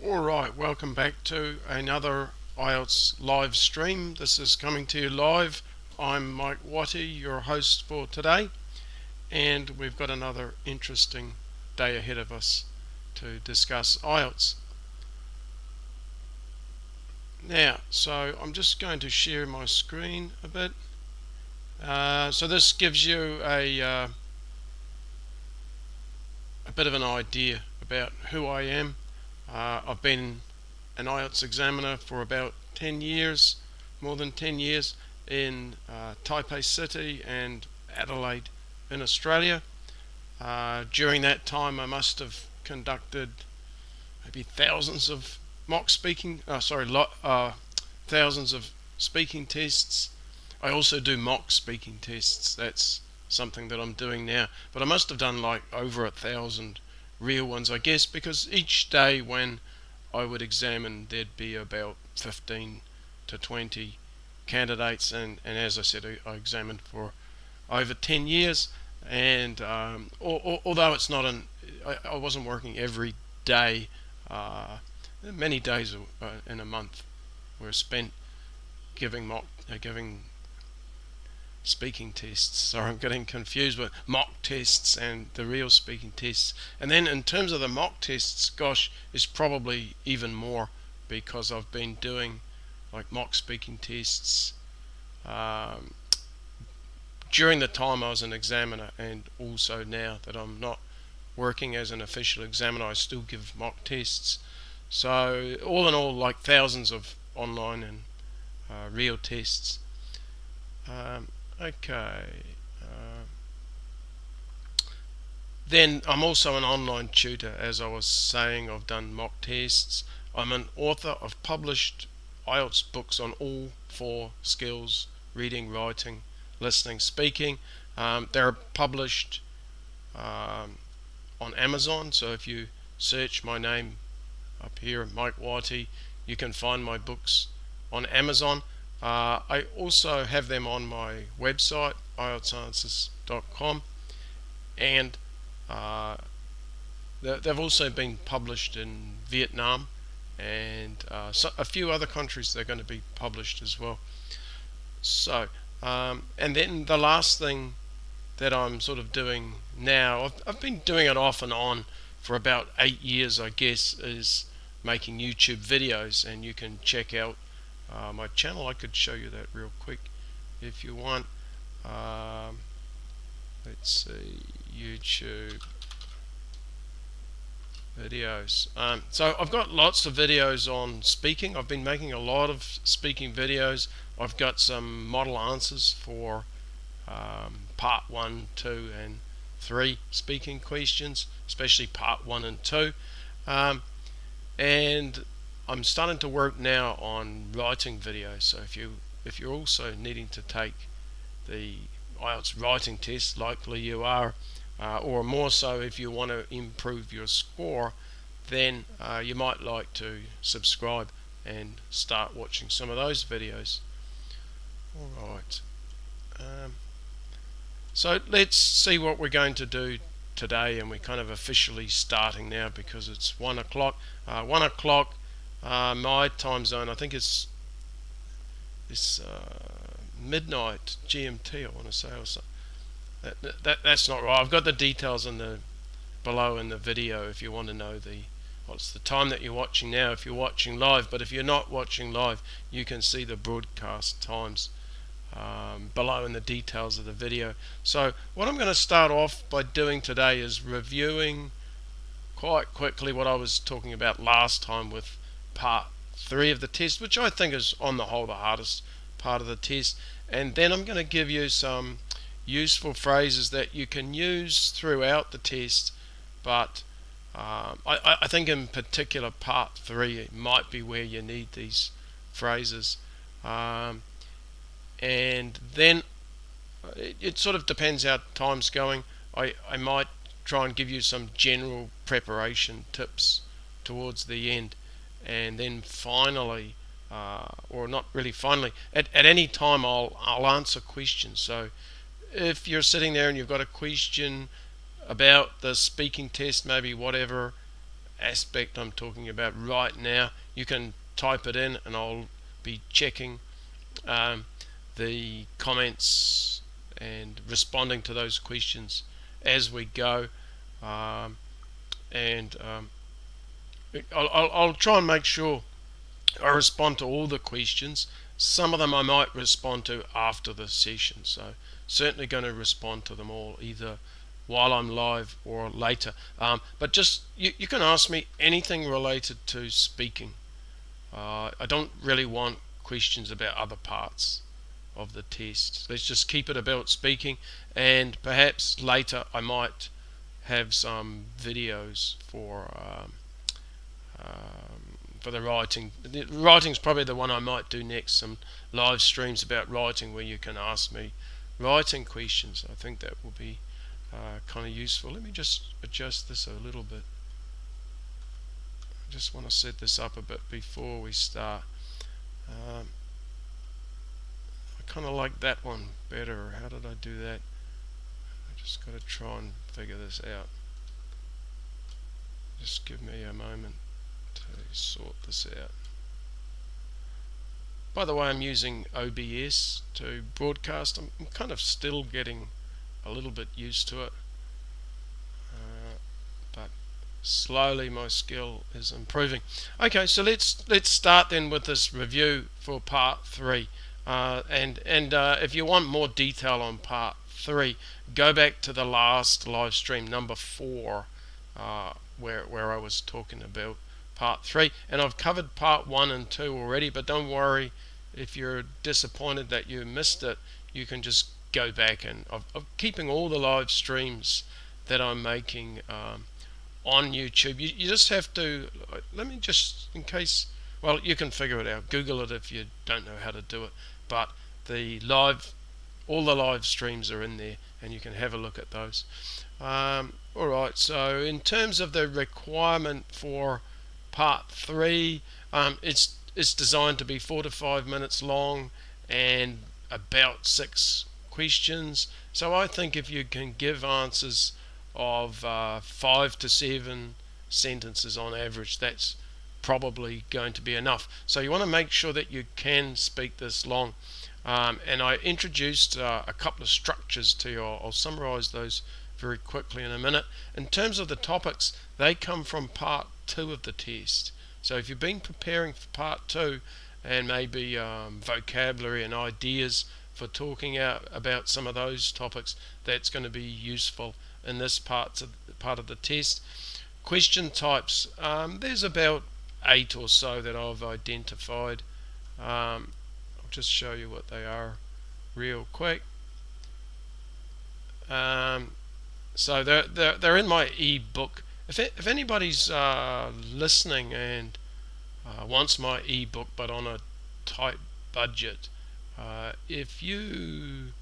Alright, welcome back to another IELTS live stream. This is coming to you live. I'm Mike Wattie, your host for today, and we've got another interesting day ahead of us to discuss IELTS. Now, so I'm just going to share my screen a bit. So this gives you a bit of an idea about who I am. I've been an IELTS examiner for about 10 years, more than 10 years, in Taipei City and Adelaide in Australia. During that time I must have conducted maybe thousands of thousands of speaking tests. I also do mock speaking tests. That's something that I'm doing now, but I must have done like over 1,000 real ones, I guess, because each day when I would examine there'd be about 15 to 20 candidates, and as I said, I examined for over 10 years, and although it's not I wasn't working every day, many days in a month were spent giving speaking tests. Sorry, I'm getting confused with mock tests and the real speaking tests. And then in terms of the mock tests, gosh, it's probably even more, because I've been doing like mock speaking tests during the time I was an examiner, and also now that I'm not working as an official examiner, I still give mock tests. So all in all, like thousands of online and real tests. Then I'm also an online tutor. As I was saying, I've done mock tests. I'm an author. I've published IELTS books on all 4 skills: reading, writing, listening, speaking. They're published on Amazon, so if you search my name up here, Mike Wattie, you can find my books on Amazon. I also have them on my website, IELTSanswers.com, and they've also been published in Vietnam and a few other countries. They're going to be published as well. So, and then the last thing that I'm sort of doing now, I've been doing it off and on for about 8 years, I guess, is making YouTube videos, and you can check out my channel. I could show you that real quick if you want. Let's see, YouTube videos. So I've got lots of videos on speaking. I've been making a lot of speaking videos. I've got some model answers for part 1, 2 and 3 speaking questions, especially part 1 and 2, and I'm starting to work now on writing videos. So if you're also needing to take the IELTS writing test, likely you are, or more so if you want to improve your score, then you might like to subscribe and start watching some of those videos. Alright, so let's see what we're going to do today, and we're kind of officially starting now because it's 1 o'clock. 1 o'clock my time zone, I think it's midnight GMT, I want to say, or something. That's not right. I've got the details below in the video if you want to know what's the time that you're watching now if you're watching live. But if you're not watching live, you can see the broadcast times below in the details of the video. So what I'm going to start off by doing today is reviewing quite quickly what I was talking about last time with part 3 of the test, which I think is on the whole the hardest part of the test. And then I'm going to give you some useful phrases that you can use throughout the test, but I think in particular part 3 might be where you need these phrases. And then it sort of depends how time's going. I might try and give you some general preparation tips towards the end, and then finally, or not really finally, at any time I'll answer questions. So if you're sitting there and you've got a question about the speaking test, maybe whatever, aspect I'm talking about right now, you can type it in and I'll be checking the comments and responding to those questions as we go, and I'll try and make sure I respond to all the questions. Some of them I might respond to after the session, so certainly going to respond to them all either while I'm live or later. But just you can ask me anything related to speaking. I don't really want questions about other parts of the test. Let's just keep it about speaking, and perhaps later I might have some videos for the writing. Writing's probably the one I might do next, some live streams about writing where you can ask me writing questions. I think that will be kind of useful. Let me just adjust this a little bit. I just want to set this up a bit before we start. I kind of like that one better. How did I do that? I just got to try and figure this out. Just give me a moment to sort this out. By the way, I'm using OBS to broadcast. I'm kind of still getting a little bit used to it, but slowly my skill is improving. Okay, so let's start then with this review for part 3. And if you want more detail on part 3, go back to the last live stream, number 4, where I was talking about part 3, and I've covered part 1 and 2 already. But don't worry if you're disappointed that you missed it. You can just go back, and I'm keeping all the live streams that I'm making on YouTube. You just have to, let me just, in case, well, you can figure it out. Google it if you don't know how to do it. But all the live streams are in there, and you can have a look at those. Alright, so in terms of the requirement for part 3, it's designed to be 4 to 5 minutes long and about 6 questions. So I think if you can give answers of 5 to 7 sentences on average, that's probably going to be enough. So you want to make sure that you can speak this long. And I introduced a couple of structures to you. I'll summarize those very quickly in a minute. In terms of the topics, they come from part 2 of the test. So if you've been preparing for part 2 and maybe vocabulary and ideas for talking out about some of those topics, that's going to be useful in this part of the test. Question types, there's about 8 or so that I've identified. I'll just show you what they are real quick. So they're in my ebook. If anybody's listening and wants my ebook but on a tight budget, if you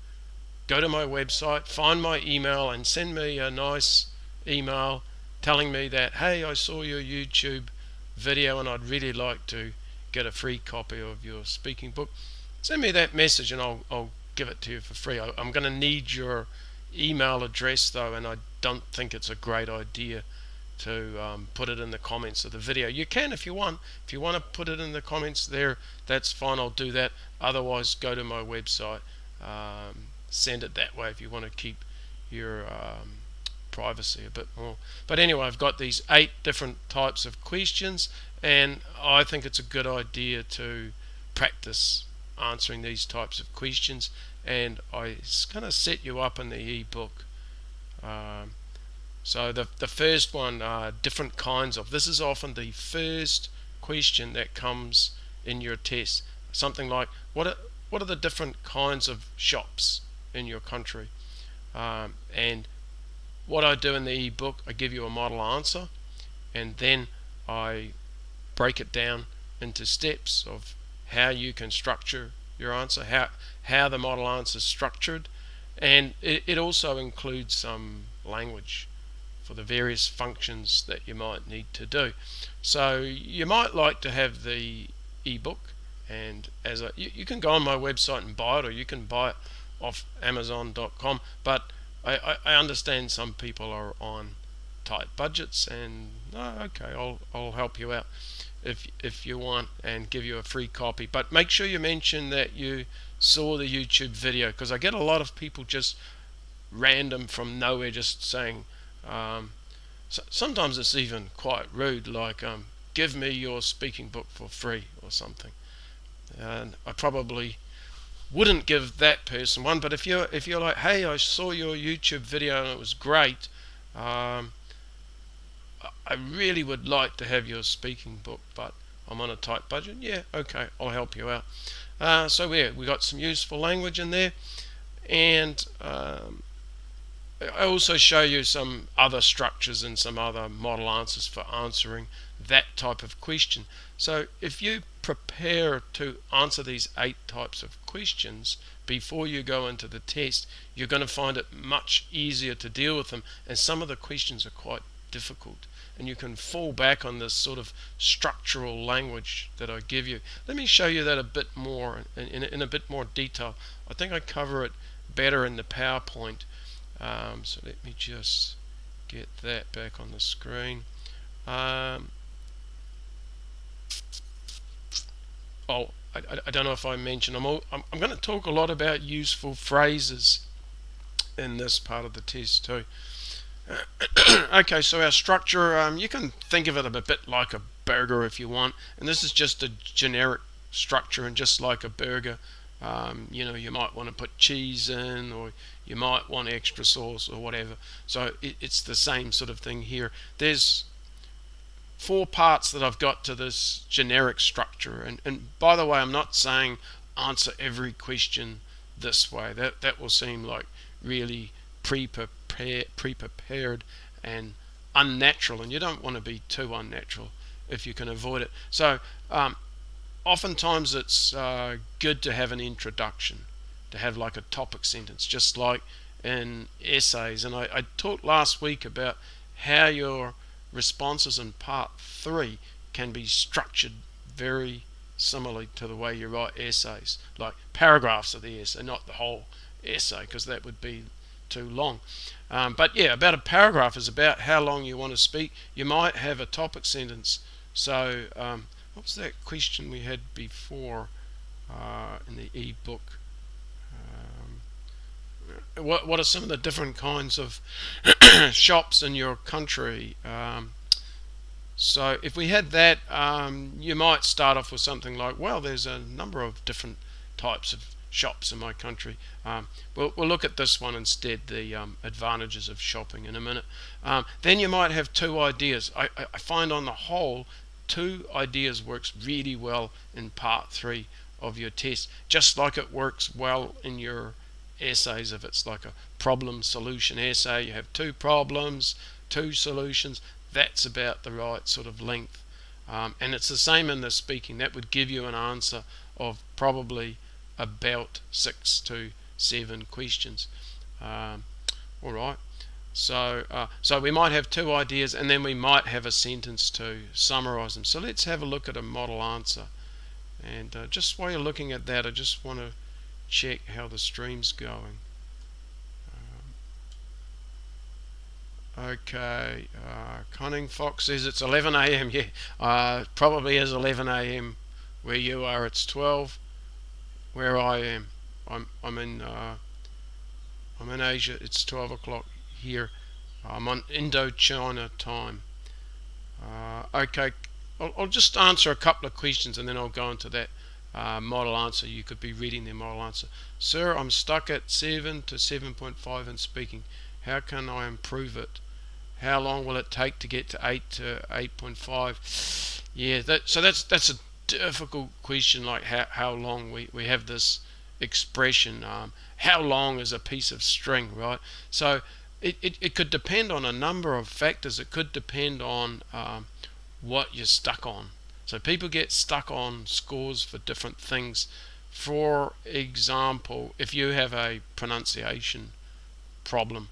go to my website, find my email and send me a nice email telling me that, hey, I saw your YouTube video and I'd really like to get a free copy of your speaking book, send me that message and I'll give it to you for free. I'm going to need your email address though, and I don't think it's a great idea to put it in the comments of the video. You can if you want. If you want to put it in the comments there, that's fine, I'll do that. Otherwise, go to my website, send it that way if you want to keep your privacy a bit more. But anyway, I've got these 8 different types of questions, and I think it's a good idea to practice answering these types of questions, and I kind of set you up in the ebook. So the first one, different kinds of, this is often the first question that comes in your test. Something like, what are the different kinds of shops in your country? And what I do in the ebook, I give you a model answer, and then I break it down into steps of how you can structure your answer, how the model answer is structured, and it also includes some language for the various functions that you might need to do. So you might like to have the ebook, and you can go on my website and buy it, or you can buy it off Amazon.com, but I understand some people are on tight budgets, and okay, I'll help you out if you want, and give you a free copy. But make sure you mention that you saw the YouTube video, because I get a lot of people just random from nowhere just saying, sometimes it's even quite rude, like give me your speaking book for free or something. And I probably wouldn't give that person one, but if you're like, hey, I saw your YouTube video and it was great, I really would like to have your speaking book, but I'm on a tight budget. Yeah, okay, I'll help you out. So we got some useful language in there, and I also show you some other structures and some other model answers for answering that type of question. So if you prepare to answer these 8 types of questions before you go into the test, you're going to find it much easier to deal with them, and some of the questions are quite difficult, and you can fall back on this sort of structural language that I give you. Let me show you that a bit more in a bit more detail. I think I cover it better in the PowerPoint. So let me just get that back on the screen. I don't know if I mentioned, I'm going to talk a lot about useful phrases in this part of the test too. Okay, so our structure, you can think of it a bit like a burger if you want, and this is just a generic structure, and just like a burger, you might want to put cheese in, or you might want extra sauce or whatever. So it's the same sort of thing here. There's 4 parts that I've got to this generic structure, and by the way, I'm not saying answer every question this way. That will seem like really pre-prepared and unnatural, and you don't want to be too unnatural if you can avoid it. So oftentimes it's good to have an introduction, to have like a topic sentence, just like in essays. And I talked last week about how your responses in part 3 can be structured very similarly to the way you write essays, like paragraphs of the essay, not the whole essay, because that would be too long. But yeah, about a paragraph is about how long you want to speak. You might have a topic sentence. So what was that question we had before in the e-book? What are some of the different kinds of shops in your country? So if we had that, you might start off with something like, well, there's a number of different types of shops in my country. We'll look at this one instead, the advantages of shopping, in a minute. Then you might have 2 ideas. I find on the whole 2 ideas works really well in part 3 of your test, just like it works well in your essays. If it's like a problem solution essay, you have 2 problems, 2 solutions. That's about the right sort of length. And it's the same in the speaking. That would give you an answer of probably about 6 to 7 questions. All right. So we might have 2 ideas, and then we might have a sentence to summarize them. So let's have a look at a model answer. And just while you're looking at that, I just want to check how the stream's going. Okay, Cunning Fox says it's 11 a.m. Yeah, probably is 11 a.m. where you are. It's 12 where I am. I'm in Asia. It's 12 o'clock here. I'm on Indochina time. Okay, I'll just answer a couple of questions, and then I'll go into that model answer. You could be reading the model answer. Sir, I'm stuck at 7 to 7.5 in speaking. How can I improve it? How long will it take to get to 8 to 8.5? Yeah, that's a difficult question. Like how long we have this expression. How long is a piece of string, right? So it could depend on a number of factors. It could depend on what you're stuck on. So people get stuck on scores for different things. For example, if you have a pronunciation problem,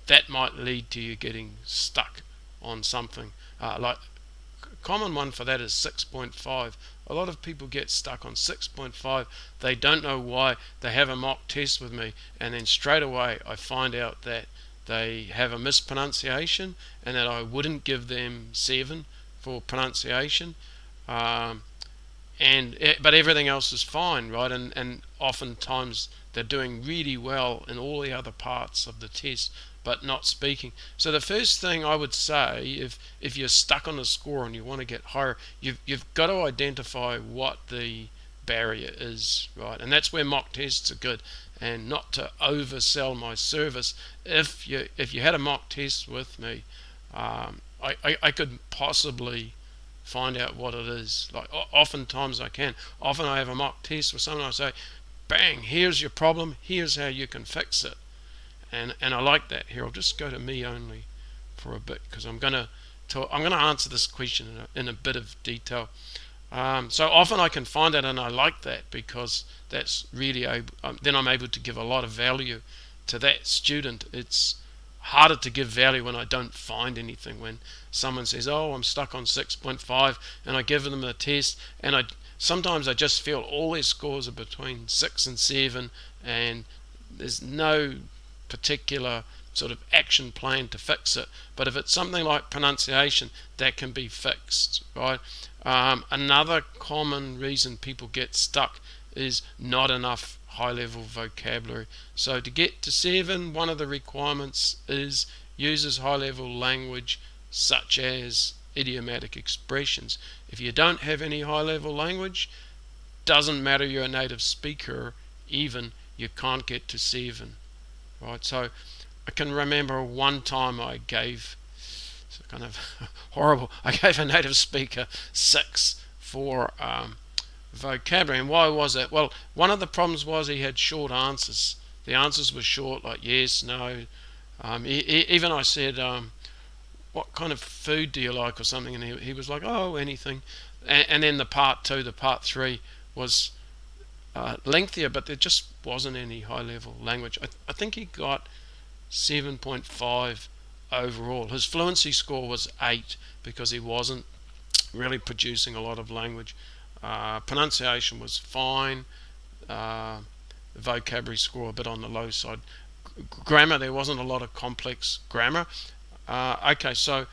that might lead to you getting stuck on something. Like a common one for that is 6.5. A lot of people get stuck on 6.5. They don't know why. They have a mock test with me, and then straight away I find out that they have a mispronunciation, and that I wouldn't give them 7 for pronunciation. But everything else is fine, right? And oftentimes they're doing really well in all the other parts of the test, but not speaking. So the first thing I would say, if you're stuck on a score and you want to get higher, you've got to identify what the barrier is, right? And that's where mock tests are good. And not to oversell my service, if you had a mock test with me, I could possibly find out what it is. Like oftentimes I can. Often I have a mock test with someone, I say, bang, here's your problem, here's how you can fix it. And I like that. Here, I'll just go to me only for a bit, because I'm gonna answer this question in a bit of detail. So often I can find it, and I like that, because that's really then I'm able to give a lot of value to that student. It's harder to give value when I don't find anything. When someone says, oh, I'm stuck on 6.5, and I give them a test, and sometimes I just feel all their scores are between 6 and 7, and there's no particular sort of action plan to fix it. But if it's something like pronunciation, that can be fixed, right? Another common reason people get stuck is not enough high-level vocabulary. So to get to 7, one of the requirements is uses high-level language such as idiomatic expressions. If you don't have any high-level language, doesn't matter you're a native speaker, even, you can't get to 7, right? So I can remember one time I gave, it's kind of horrible, I gave a native speaker 6 for vocabulary. And why was that? Well, one of the problems was he had short answers. The answers were short, like yes, no. Even I said, what kind of food do you like, or something, and he was like, oh, anything. And then the part 2, the part 3 was lengthier, but there just wasn't any high-level language. I think he got 7.5 overall. His fluency score was 8 because he wasn't really producing a lot of language. Pronunciation was fine. The vocabulary score a bit on the low side. Grammar, there wasn't a lot of complex grammar. Okay, so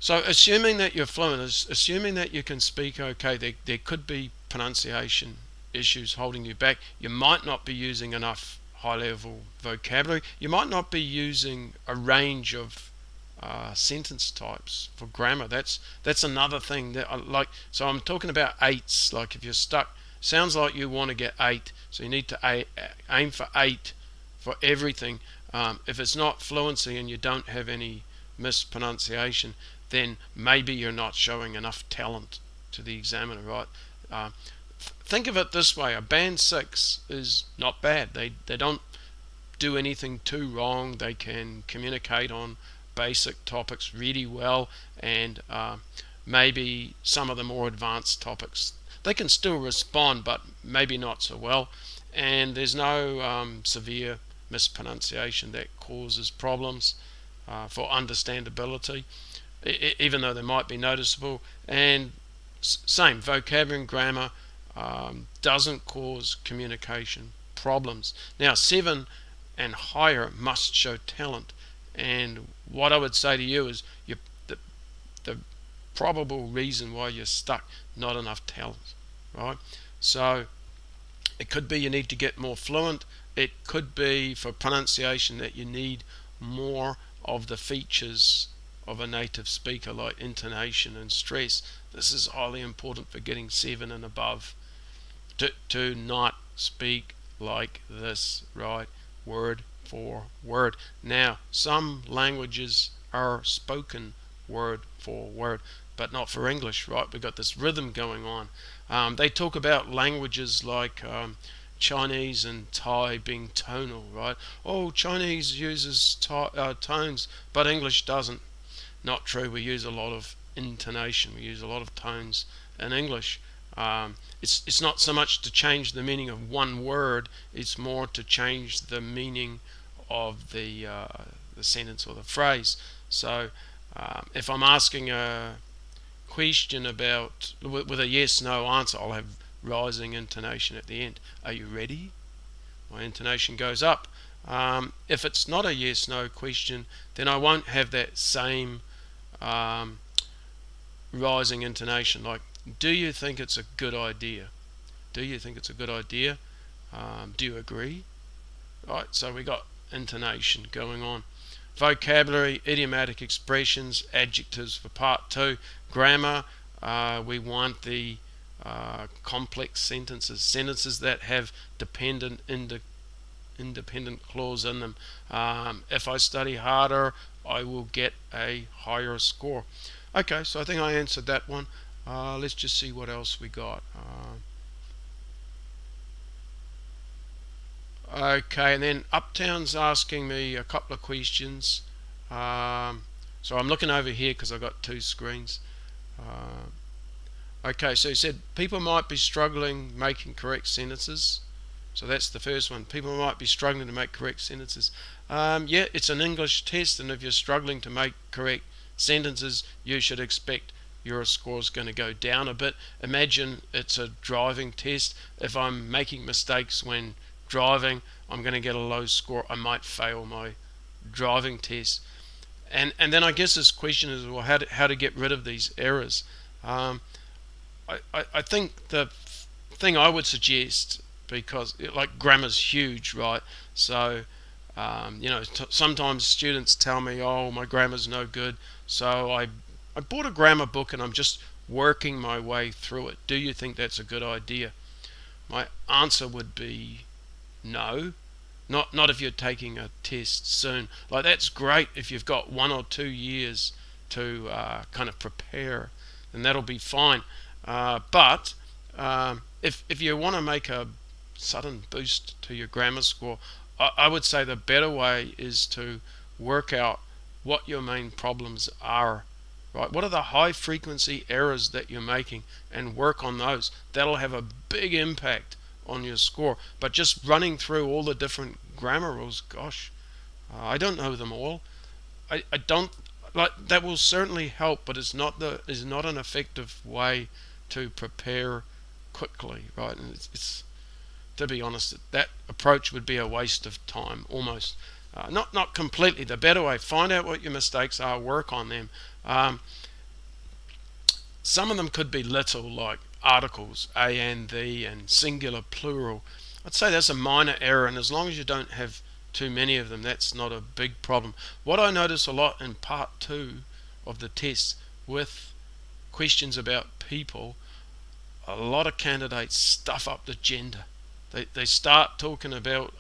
assuming that you're fluent, assuming that you can speak okay, there could be pronunciation issues holding you back. You might not be using enough high-level vocabulary. You might not be using a range of sentence types for grammar. That's another thing that I like. So I'm talking about 8s. Like if you're stuck, sounds like you want to get 8, so you need to aim for 8 for everything. If it's not fluency and you don't have any mispronunciation, then maybe you're not showing enough talent to the examiner, right? Think of it this way: a band 6 is not bad. They don't do anything too wrong. They can communicate on basic topics really well, and maybe some of the more advanced topics they can still respond, but maybe not so well. And there's no severe mispronunciation that causes problems for understandability, even though they might be noticeable. And same, vocabulary and grammar doesn't cause communication problems. Now 7 and higher must show talent, and what I would say to you is the probable reason why you're stuck, not enough talent, right? So it could be you need to get more fluent. It could be for pronunciation that you need more of the features of a native speaker, like intonation and stress. This is highly important for getting 7 and above. To not speak like this, right? Word for word. Now, some languages are spoken word for word, but not for English, right? We've got this rhythm going on. They talk about languages like Chinese and Thai being tonal, right? Oh, Chinese uses tones, but English doesn't. Not true. We use a lot of intonation. We use a lot of tones in English. It's not so much to change the meaning of one word, it's more to change the meaning of the sentence or the phrase. So if I'm asking a question about with a yes/no answer, I'll have rising intonation at the end. Are you ready? My intonation goes up. If it's not a yes/no question, then I won't have that same rising intonation. Like, do you think it's a good idea? Do you think it's a good idea? Do you agree? Right, so we got intonation going on. Vocabulary, idiomatic expressions, adjectives for part 2. Grammar, we want the complex sentences that have dependent, independent clause in them. If I study harder, I will get a higher score. Okay, so I think I answered that one. Let's just see what else we got. Okay, and then Uptown's asking me a couple of questions. So I'm looking over here because I've got 2 screens. Okay, so he said people might be struggling making correct sentences. So that's the first one. People might be struggling to make correct sentences. Yeah, it's an English test, and if you're struggling to make correct sentences, you should expect your score's going to go down a bit. Imagine it's a driving test. If I'm making mistakes when driving, I'm going to get a low score. I might fail my driving test. And then I guess this question is, well, how to get rid of these errors. I think the thing I would suggest, because like grammar's huge, right? So sometimes students tell me, oh, my grammar's no good, so I bought a grammar book and I'm just working my way through it. Do you think that's a good idea? My answer would be no. Not if you're taking a test soon. Like, that's great if you've got 1 or 2 years to kind of prepare, then that'll be fine. But if you want to make a sudden boost to your grammar score, I would say the better way is to work out what your main problems are. Right? What are the high frequency errors that you're making, and work on those. That'll have a big impact on your score. But just running through all the different grammar rules, gosh, I don't know them all. I don't like that. Will certainly help, but it's not an effective way to prepare quickly, right? And it's to be honest, that approach would be a waste of time almost. Not completely. The better way, find out what your mistakes are, work on them. Some of them could be little, like articles, a and the, and singular plural. I'd say that's a minor error, and as long as you don't have too many of them, that's not a big problem. What I notice a lot in part 2 of the test with questions about people, a lot of candidates stuff up the gender. They start talking about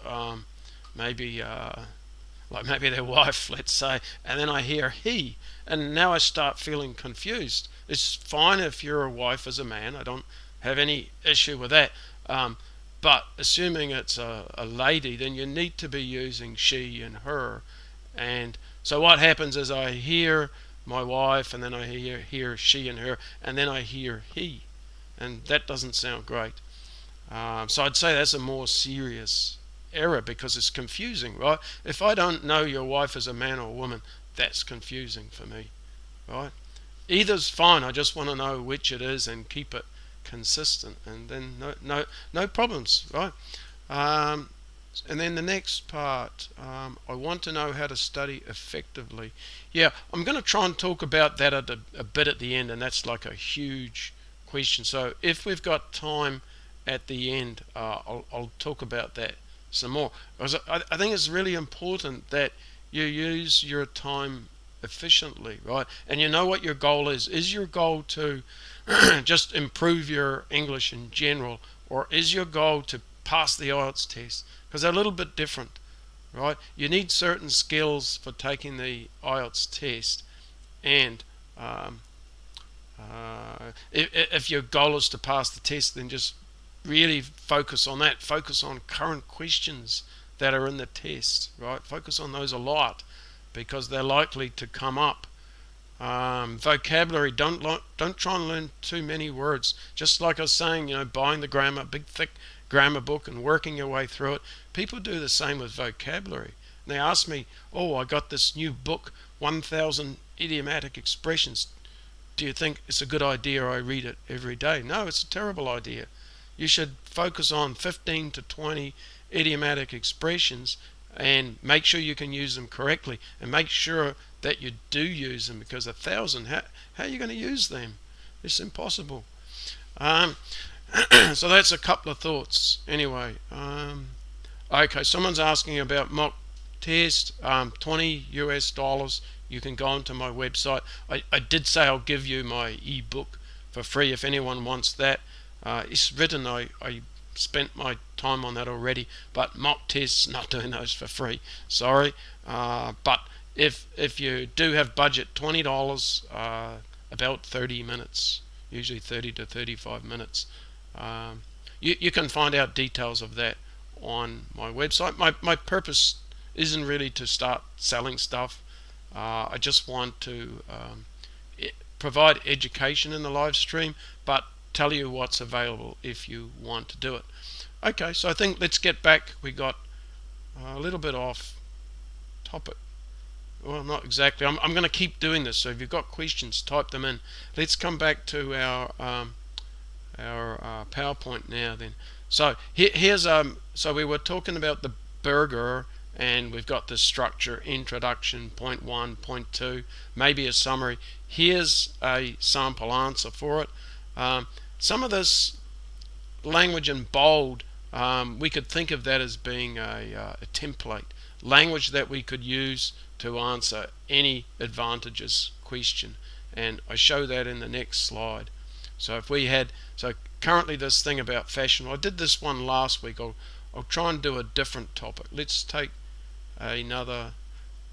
maybe their wife, let's say, and then I hear he, and now I start feeling confused. It's fine if you're a wife as a man, I don't have any issue with that, but assuming it's a lady, then you need to be using she and her. And so what happens is I hear my wife, and then I hear she and her, and then I hear he, and that doesn't sound great. So I'd say that's a more serious error, because it's confusing, right? If I don't know your wife is a man or a woman, that's confusing for me, right? Either's fine. I just want to know which it is and keep it consistent, and then no problems, right? And then the next part, I want to know how to study effectively. Yeah, I'm going to try and talk about that a bit at the end, and that's like a huge question. So if we've got time at the end, I'll talk about that some more. Because I think it's really important that you use your time efficiently, right? And you know what your goal is. Is your goal to just improve your English in general, or is your goal to pass the IELTS test? Because they're a little bit different, right? You need certain skills for taking the IELTS test, and if your goal is to pass the test, then just really focus on that. Focus on current questions that are in the test, right? Focus on those a lot, because they're likely to come up. Vocabulary, don't try and learn too many words. Just like I was saying, buying the grammar, big thick grammar book and working your way through it. People do the same with vocabulary. And they ask me, oh, I got this new book, 1,000 idiomatic expressions. Do you think it's a good idea I read it every day? No, it's a terrible idea. You should focus on 15 to 20 idiomatic expressions and make sure you can use them correctly, and make sure that you do use them, because 1,000, how are you going to use them? It's impossible. So that's a couple of thoughts anyway. Okay, someone's asking about mock test, $20 US. You can go onto my website. I did say I'll give you my ebook for free if anyone wants that. It's written, I spent my time on that already, but mock tests, not doing those for free, sorry. But if you do have budget, $20, about 30 minutes, usually 30 to 35 minutes. You can find out details of that on my website. My purpose isn't really to start selling stuff. I just want to provide education in the live stream, but tell you what's available if you want to do it. Okay, so I think let's get back. We got a little bit off topic. Well, not exactly. I'm going to keep doing this, so if you've got questions, type them in. Let's come back to our PowerPoint now then. So here's so we were talking about the burger, and we've got the structure: introduction, point 1, point 2, maybe a summary. Here's a sample answer for it. Some of this language in bold, we could think of that as being a template language that we could use to answer any advantages question, and I show that in the next slide. So if we had, so currently this thing about fashion, I did this one last week. I'll try and do a different topic. Let's take another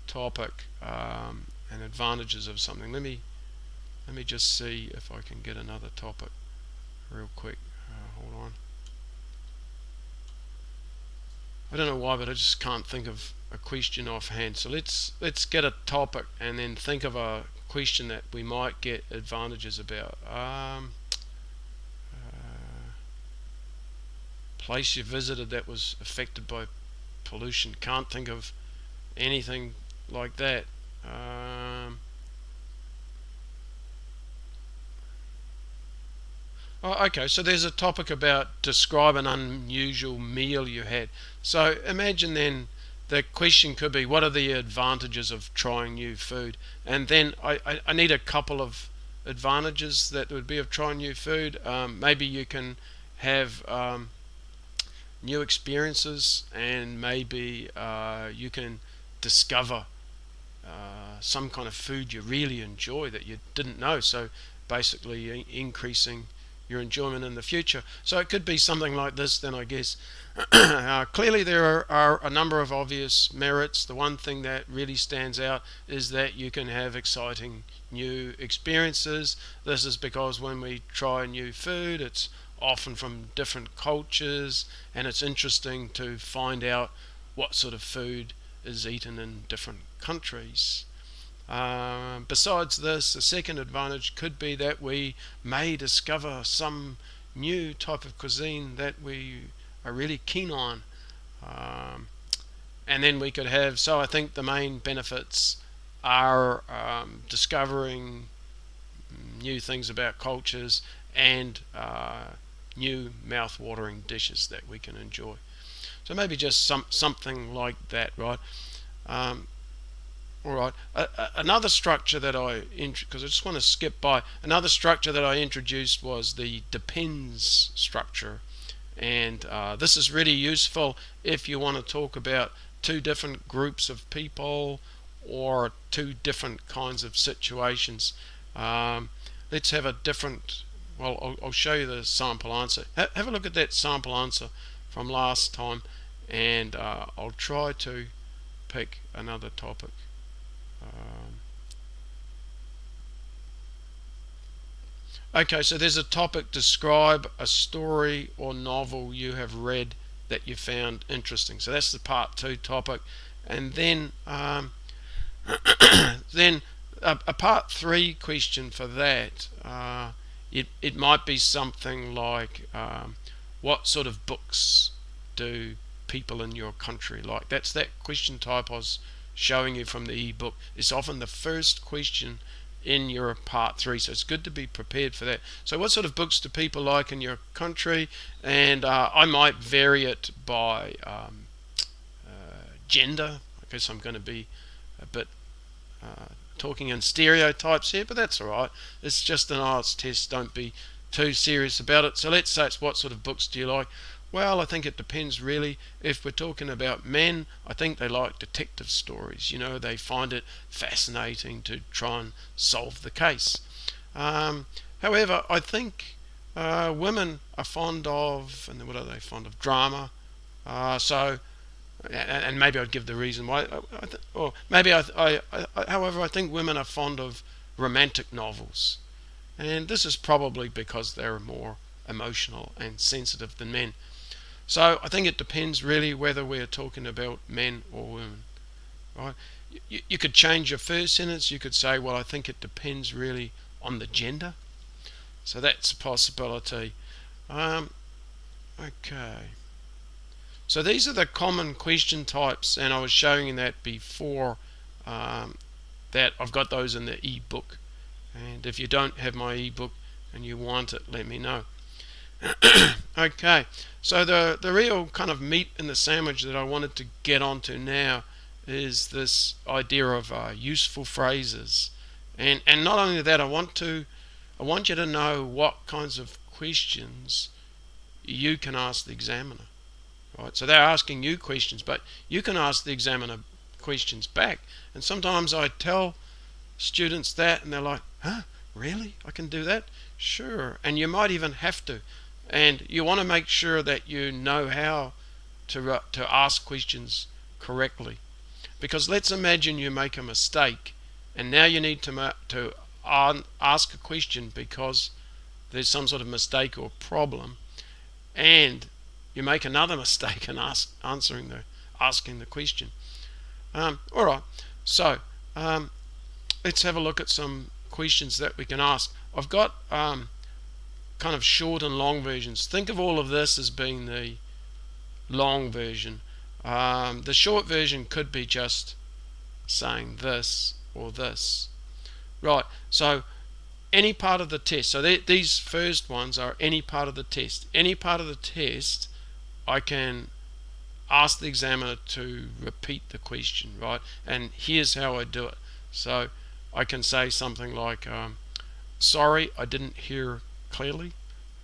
topic, and advantages of something. Let me just see if I can get another topic real quick. Hold on. I don't know why, but I just can't think of a question offhand. So let's get a topic and then think of a question that we might get advantages about. Place you visited that was affected by pollution. Can't think of anything like that. Oh, okay, so there's a topic about describe an unusual meal you had. So imagine then the question could be, what are the advantages of trying new food? And then I need a couple of advantages that would be of trying new food. Maybe you can have new experiences, and maybe you can discover some kind of food you really enjoy that you didn't know. So basically increasing your enjoyment in the future. So it could be something like this then, I guess. Clearly there are a number of obvious merits. The one thing that really stands out is that you can have exciting new experiences. This is because when we try new food, it's often from different cultures, and it's interesting to find out what sort of food is eaten in different countries. Besides this, a second advantage could be that we may discover some new type of cuisine that we are really keen on, and then we could have, so I think the main benefits are discovering new things about cultures and new mouth-watering dishes that we can enjoy. So maybe just something like that, right? All right. Another structure that because I just want to skip by, another structure that I introduced was the depends structure, and this is really useful if you want to talk about two different groups of people or two different kinds of situations. Let's have a different, well, I'll show you the sample answer. Have a look at that sample answer from last time, and I'll try to pick another topic. Okay, so there's a topic: describe a story or novel you have read that you found interesting. So that's the part 2 topic, and then then a part 3 question for that. It might be something like, what sort of books do people in your country like? That's that question type I was showing you from the ebook. It's often the first question in your part 3, so it's good to be prepared for that. So what sort of books do people like in your country? And I might vary it by gender. I guess I'm going to be a bit talking in stereotypes here, but that's alright. It's just an IELTS test, don't be too serious about it. So let's say it's what sort of books do you like? Well, I think it depends really. If we're talking about men, I think they like detective stories. They find it fascinating to try and solve the case. However, I think women are fond of, and what are they fond of? Drama. And maybe I'd give the reason why. However, I think women are fond of romantic novels, and this is probably because they're more emotional and sensitive than men. So I think it depends really whether we're talking about men or women. Right? You could change your first sentence. You could say, well, I think it depends really on the gender. So that's a possibility. Okay. So these are the common question types, and I was showing you that before, that I've got those in the ebook. And if you don't have my ebook and you want it, let me know. Okay, so the real kind of meat in the sandwich that I wanted to get onto now is this idea of useful phrases. And not only that, I want you to know what kinds of questions you can ask the examiner. Right? So they're asking you questions, but you can ask the examiner questions back. And sometimes I tell students that, and they're like, huh, really? I can do that? Sure. And you might even have to. And you want to make sure that you know how to ask questions correctly. Because let's imagine you make a mistake, and now you need to ask a question because there's some sort of mistake or problem, and you make another mistake in asking the question. All right, so let's have a look at some questions that we can ask. I've got kind of short and long versions. Think of all of this as being the long version. The short version could be just saying this or this. Right, so any part of the test. So these first ones are any part of the test. Any part of the test, I can ask the examiner to repeat the question, right? And here's how I do it. So I can say something like, sorry, I didn't hear clearly,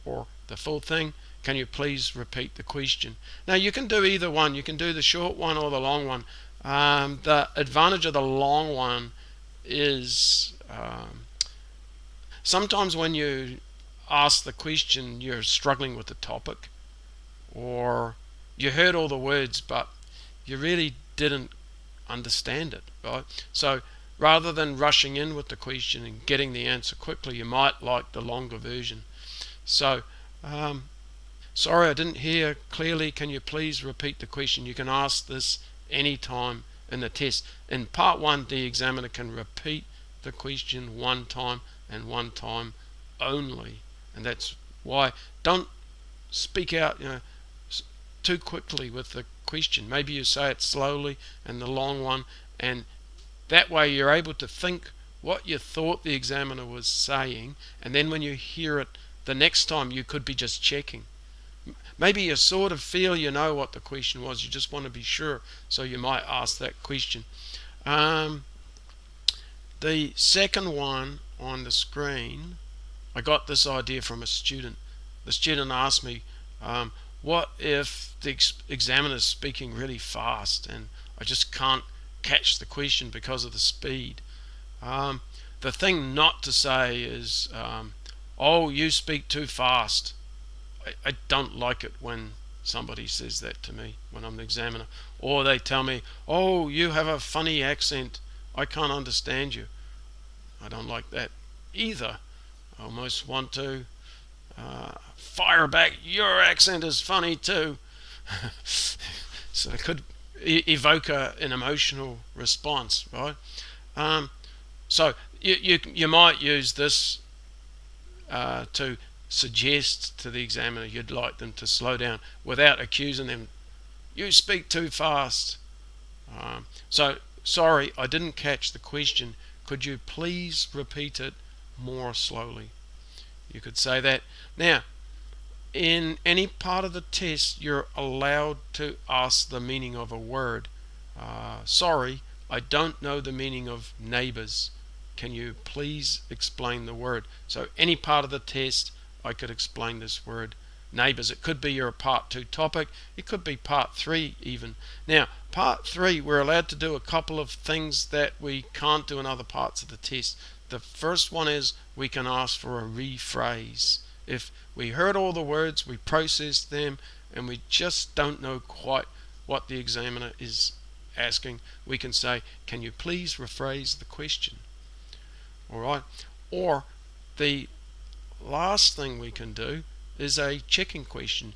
or the full thing. Can you please repeat the question? Now you can do either one. You can do the short one or the long one. The advantage of the long one is sometimes when you ask the question, you're struggling with the topic, or you heard all the words but you really didn't understand it, right? So rather than rushing in with the question and getting the answer quickly, you might like the longer version. So sorry, I didn't hear clearly, can you please repeat the question? You can ask this anytime in the test. In part 1, the examiner can repeat the question one time and one time only, and that's why don't speak out too quickly with the question. Maybe you say it slowly and the long one, and that way you're able to think what you thought the examiner was saying, and then when you hear it the next time, you could be just checking. Maybe you sort of feel you know what the question was, you just want to be sure, so you might ask that question. The second one on the screen, I got this idea from a student. The student asked me, what if the examiner is speaking really fast and I just can't catch the question because of the speed? The thing not to say is, oh, you speak too fast. I don't like it when somebody says that to me when I'm the examiner. Or they tell me, oh, you have a funny accent, I can't understand you. I don't like that either. I almost want to fire back, your accent is funny too. So it could evoke an emotional response, right? So you might use this to suggest to the examiner you'd like them to slow down without accusing them, you speak too fast. So sorry, I didn't catch the question, could you please repeat it more slowly? You could say that. Now, in any part of the test, you're allowed to ask the meaning of a word. Sorry, I don't know the meaning of neighbours. Can you please explain the word? So any part of the test, I could explain this word neighbours. It could be your part 2 topic. It could be part 3 even. Now, part 3, we're allowed to do a couple of things that we can't do in other parts of the test. The first one is we can ask for a rephrase. If we heard all the words, we processed them, and we just don't know quite what the examiner is asking, we can say, can you please rephrase the question? Alright, or the last thing we can do is a checking question.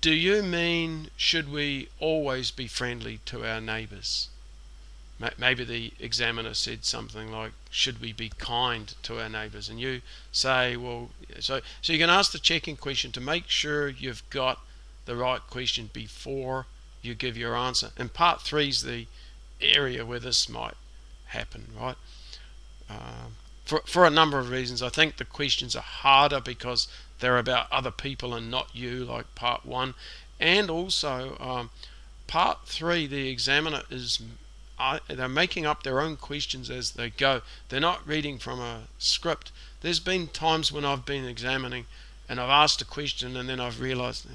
Do you mean should we always be friendly to our neighbours? Maybe the examiner said something like, should we be kind to our neighbours? And you say, well, so you can ask the checking question to make sure you've got the right question before you give your answer. And part 3 is the area where this might happen, right? For a number of reasons. I think the questions are harder because they're about other people and not you, like part 1. And also, part 3, the examiner they're making up their own questions as they go. They're not reading from a script. There's been times when I've been examining and I've asked a question and then I've realized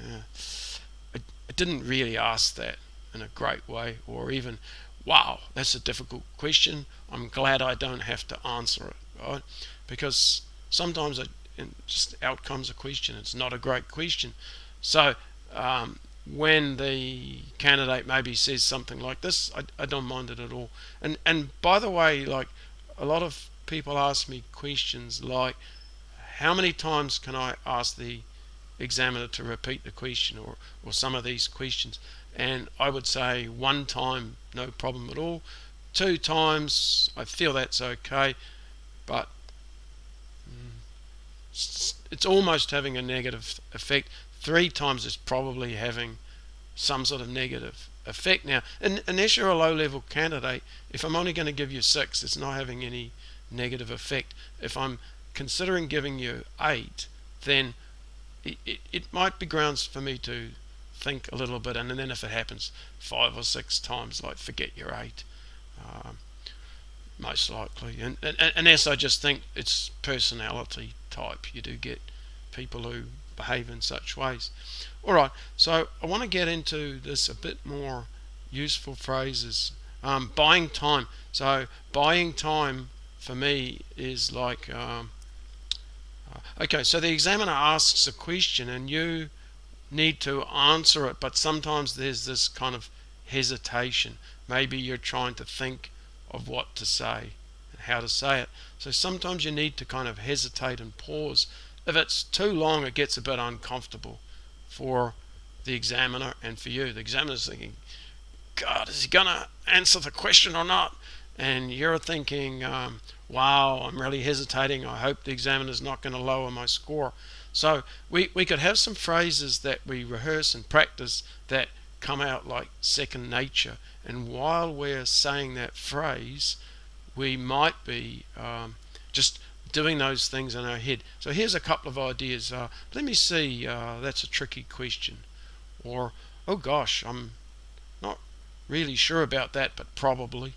I didn't really ask that in a great way, or even, wow, that's a difficult question. I'm glad I don't have to answer it, right? Because sometimes it just out comes a question. It's not a great question. So when the candidate maybe says something like this, I don't mind it at all. And by the way, like, a lot of people ask me questions like, how many times can I ask the examiner to repeat the question, or some of these questions? And I would say 1 time, no problem at all. 2 times, I feel that's okay, but it's almost having a negative effect. 3 times is probably having some sort of negative effect. Now, unless you're a low-level candidate, if I'm only going to give you 6, it's not having any negative effect. If I'm considering giving you 8, then it might be grounds for me to think a little bit, and then if it happens 5 or 6 times, like, forget your 8, most likely. And unless I just think it's personality type, you do get people who behave in such ways. Alright, so I want to get into this a bit more useful phrases. Buying time. So buying time for me is like, okay, so the examiner asks a question and you need to answer it, but sometimes there's this kind of hesitation. Maybe you're trying to think of what to say and how to say it. So sometimes you need to kind of hesitate and pause. If it's too long, it gets a bit uncomfortable for the examiner and for you. The examiner's thinking, God, is he going to answer the question or not? And you're thinking, wow, I'm really hesitating. I hope the examiner's not going to lower my score. So we could have some phrases that we rehearse and practice that come out like second nature. And while we're saying that phrase, we might be just doing those things in our head. So here's a couple of ideas. Let me see, that's a tricky question. Or, oh gosh, I'm not really sure about that, but probably.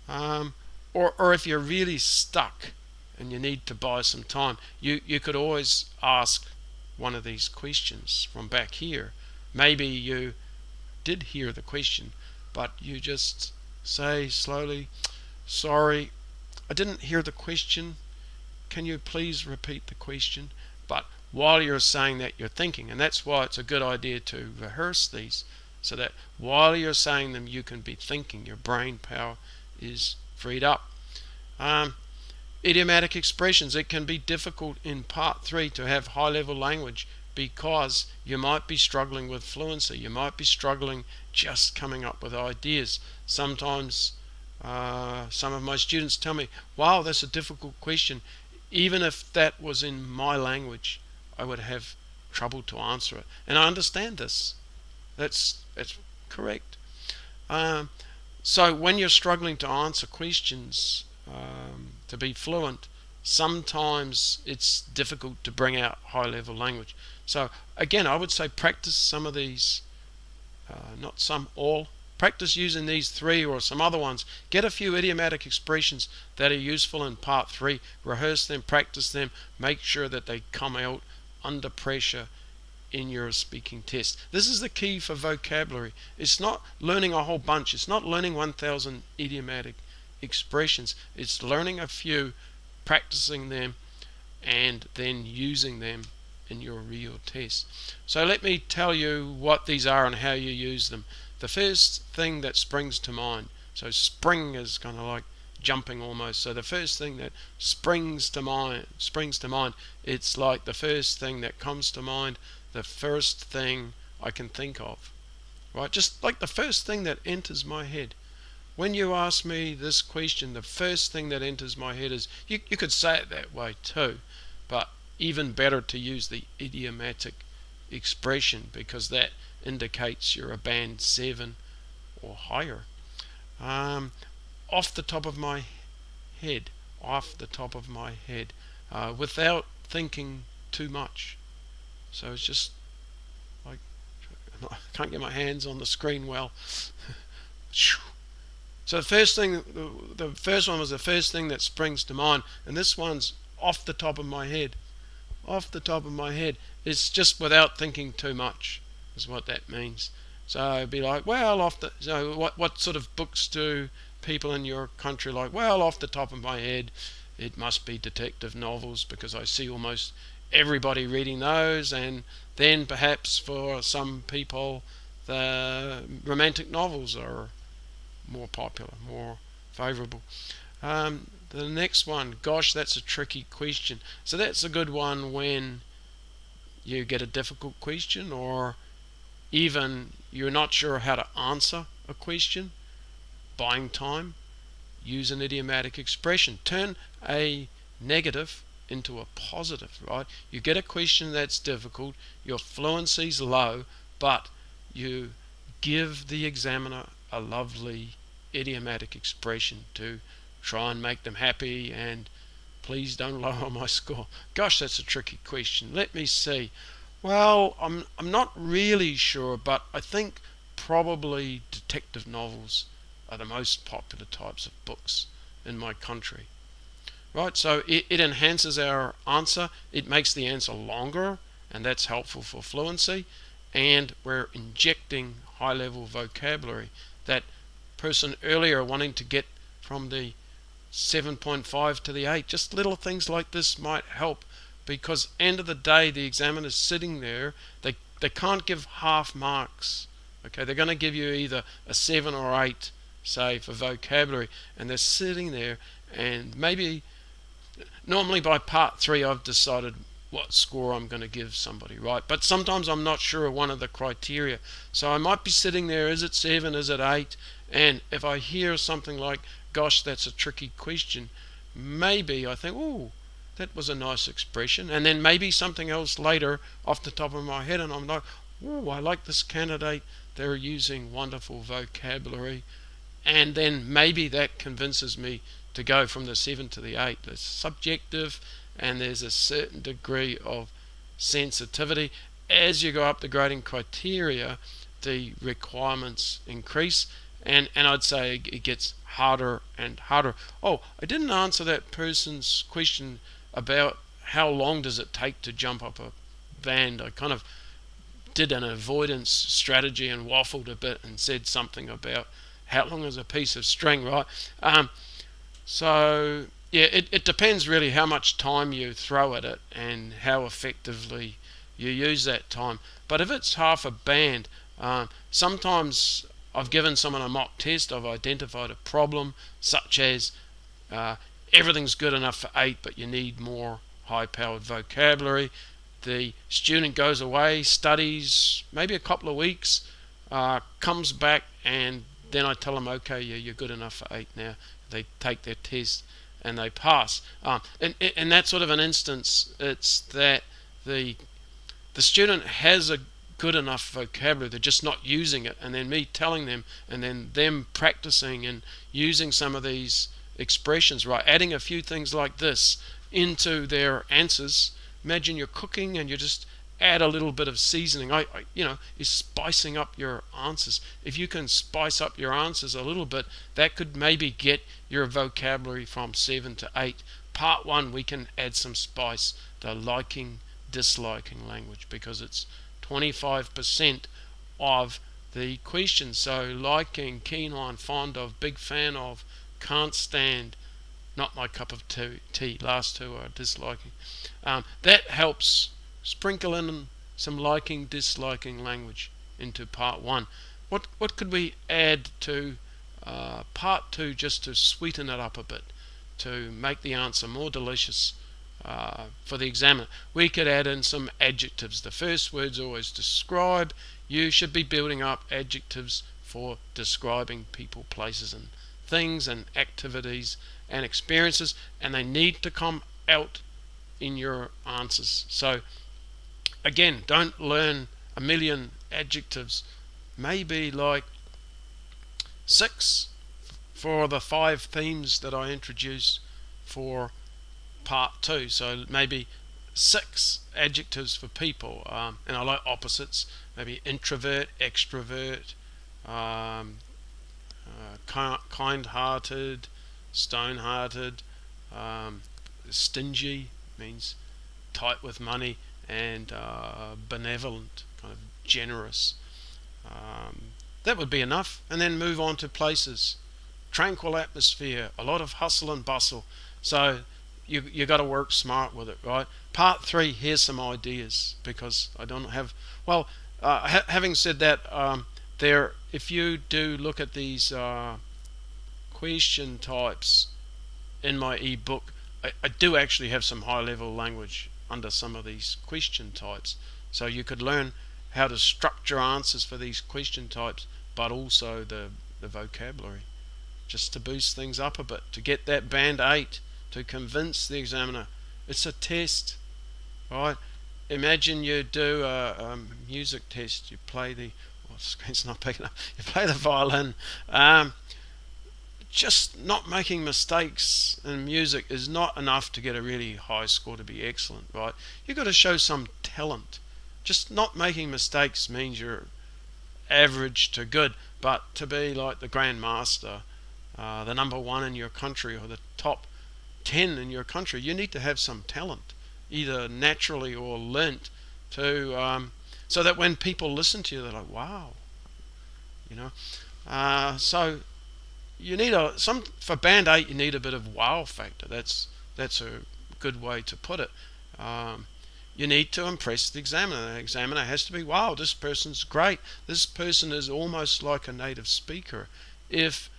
Or if you're really stuck and you need to buy some time, you could always ask one of these questions from back here. Maybe you did hear the question, but you just say slowly, sorry, I didn't hear the question. Can you please repeat the question? But while you're saying that, you're thinking, and that's why it's a good idea to rehearse these, so that while you're saying them, you can be thinking. Your brain power is freed up. Idiomatic expressions. It can be difficult in part 3 to have high-level language because you might be struggling with fluency. You might be struggling just coming up with ideas. Sometimes some of my students tell me, wow, that's a difficult question. Even if that was in my language, I would have trouble to answer it. And I understand this. That's correct. So when you're struggling to answer questions, to be fluent, sometimes it's difficult to bring out high-level language. So again, I would say practice some of these, not some, all, Practice using these 3 or some other ones. Get a few idiomatic expressions that are useful in part 3. Rehearse them, practice them, make sure that they come out under pressure in your speaking test. This is the key for vocabulary. It's not learning a whole bunch. It's not learning 1,000 idiomatic expressions. It's learning a few, practicing them, and then using them in your real test. So let me tell you what these are and how you use them. The first thing that springs to mind, so spring is kind of like jumping almost. So the first thing that springs to mind, it's like the first thing that comes to mind, the first thing I can think of, right? Just like the first thing that enters my head. When you ask me this question, the first thing that enters my head is, you could say it that way too, but even better to use the idiomatic expression, because that indicates you're a band 7 or higher. Off the top of my head, without thinking too much. So it's just like, I can't get my hands on the screen well. So the first one was the first thing that springs to mind, and this one's off the top of my head. Off the top of my head. It's just without thinking too much, is what that means. So it'd be like, well, so what sort of books do people in your country like? Well, off the top of my head, it must be detective novels, because I see almost everybody reading those, and then perhaps for some people the romantic novels are more popular, more favourable. The next one, gosh, that's a tricky question. So that's a good one when you get a difficult question, or even you're not sure how to answer a question. Buying time. Use an idiomatic expression. Turn a negative into a positive, right? You get a question that's difficult, your fluency's low, but you give the examiner a lovely idiomatic expression to try and make them happy, and please don't lower my score. Gosh, that's a tricky question. Let me see. Well, I'm not really sure, but I think probably detective novels are the most popular types of books in my country. Right, so it enhances our answer. It makes the answer longer, and that's helpful for fluency. And we're injecting high-level vocabulary. That person earlier wanting to get from the 7.5 to the 8, just little things like this might help, because end of the day the examiner's sitting there, they can't give half marks. Okay, they're going to give you either a 7 or 8, say, for vocabulary, and they're sitting there, and maybe normally by part 3 I've decided what score I'm going to give somebody, right? But sometimes I'm not sure of one of the criteria, so I might be sitting there, is it 7, is it 8? And if I hear something like, gosh, that's a tricky question, maybe I think, oh, that was a nice expression. And then maybe something else later off the top of my head, and I'm like, oh, I like this candidate, they're using wonderful vocabulary. And then maybe that convinces me to go from the 7 to the 8. It's subjective, and there's a certain degree of sensitivity. As you go up the grading criteria, the requirements increase, and I'd say it gets harder and harder. Oh, I didn't answer that person's question about how long does it take to jump up a band. I kind of did an avoidance strategy and waffled a bit and said something about how long is a piece of string, right? So yeah, it depends really how much time you throw at it and how effectively you use that time. But if it's half a band, sometimes I've given someone a mock test, I've identified a problem such as everything's good enough for 8, but you need more high-powered vocabulary. The student goes away, studies maybe a couple of weeks, comes back, and then I tell them, okay, yeah, you're good enough for 8 now. They take their test and they pass. In that sort of an instance, it's that the student has a good enough vocabulary, they're just not using it, and then me telling them, and then them practicing and using some of these expressions, right, adding a few things like this into their answers. Imagine you're cooking and you're just add a little bit of seasoning. Is spicing up your answers. If you can spice up your answers a little bit, that could maybe get your vocabulary from 7 to 8. Part 1, we can add some spice, the liking, disliking language, because it's 25% of the question. So liking, keen on, fond of, big fan of, can't stand, not my cup of tea. Last two are disliking. That helps sprinkle in some liking, disliking language into part 1. What could we add to part 2 just to sweeten it up a bit, to make the answer more delicious for the examiner? We could add in some adjectives. The first word's always describe. You should be building up adjectives for describing people, places, and things, and activities and experiences, and they need to come out in your answers. So again, don't learn a million adjectives. Maybe like 6 for the 5 themes that I introduced for part 2. So maybe 6 adjectives for people, and I like opposites. Maybe introvert, extrovert, kind-hearted, stone-hearted, stingy means tight with money, and benevolent, kind of generous. That would be enough. And then move on to places. Tranquil atmosphere, a lot of hustle and bustle. So you got to work smart with it, right? Part 3, here's some ideas, because I don't have, well, having said that, if you do look at these question types in my ebook, I do actually have some high-level language under some of these question types. So you could learn how to structure answers for these question types, but also the vocabulary, just to boost things up a bit, to get that band 8, to convince the examiner. It's a test, right? Imagine you do a music test. You play the, oh, the screen's not picking up. You play the violin. Just not making mistakes in music is not enough to get a really high score to be excellent, right? You've got to show some talent. Just not making mistakes means you're average to good, but to be like the grandmaster, the number 1 in your country, or the top 10 in your country, you need to have some talent, either naturally or learnt, to so that when people listen to you, they're like, wow, so you need for band 8, you need a bit of wow factor. That's a good way to put it. You need to impress the examiner. The examiner has to be, wow, this person's great. This person is almost like a native speaker. If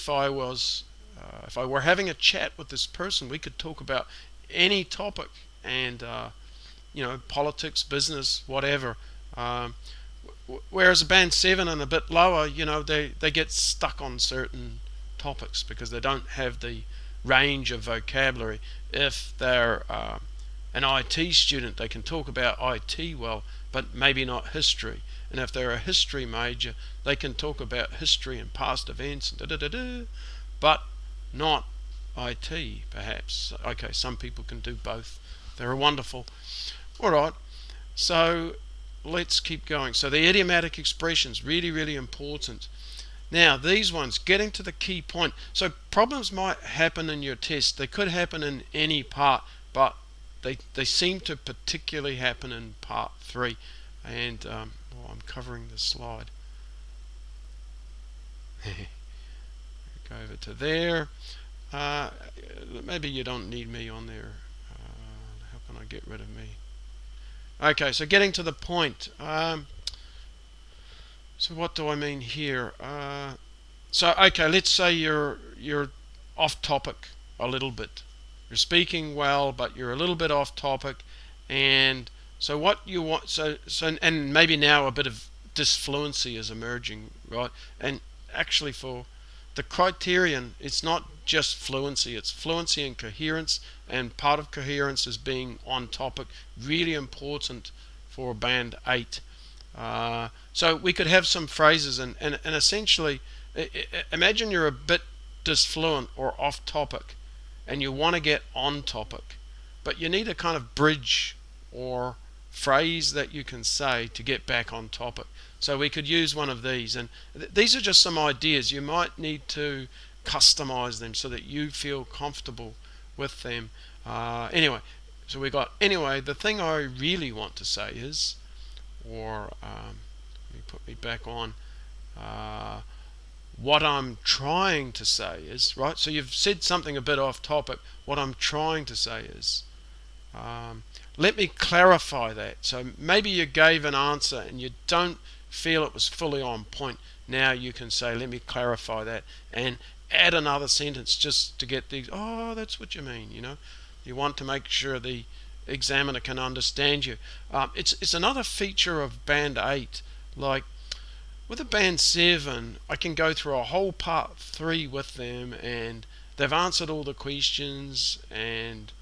I were having a chat with this person, we could talk about any topic, and politics, business, whatever. Whereas a band 7 and a bit lower, they get stuck on certain topics because they don't have the range of vocabulary. If they're an IT student, they can talk about IT well, but maybe not history. And if they're a history major, they can talk about history and past events, but not IT, perhaps. Okay, some people can do both. They're wonderful. All right, so let's keep going. So the idiomatic expressions, really, really important. Now, these ones, getting to the key point. So problems might happen in your test. They could happen in any part, but they seem to particularly happen in part 3. And I'm covering the slide. Go over to there. Maybe you don't need me on there. How can I get rid of me? Okay, so getting to the point. So what do I mean here? Okay, let's say you're off topic a little bit. You're speaking well, but you're a little bit off topic, and so what you want, and maybe now a bit of disfluency is emerging, right? And actually, for the criterion, it's not just fluency, it's fluency and coherence, and part of coherence is being on topic, really important for band 8. So we could have some phrases, and essentially, imagine you're a bit disfluent or off topic, and you want to get on topic, but you need a kind of bridge or phrase that you can say to get back on topic. So we could use one of these, and these are just some ideas. You might need to customize them so that you feel comfortable with them. Anyway, so we got, anyway, the thing I really want to say is, or let me put me back on, what I'm trying to say is, right, so you've said something a bit off topic. What I'm trying to say is, let me clarify that. So maybe you gave an answer and you don't feel it was fully on point. Now you can say, let me clarify that, and add another sentence just to get the, oh, that's what you mean, you know. You want to make sure the examiner can understand you. It's another feature of Band 8. Like with a Band 7, I can go through a whole part 3 with them, and they've answered all the questions, and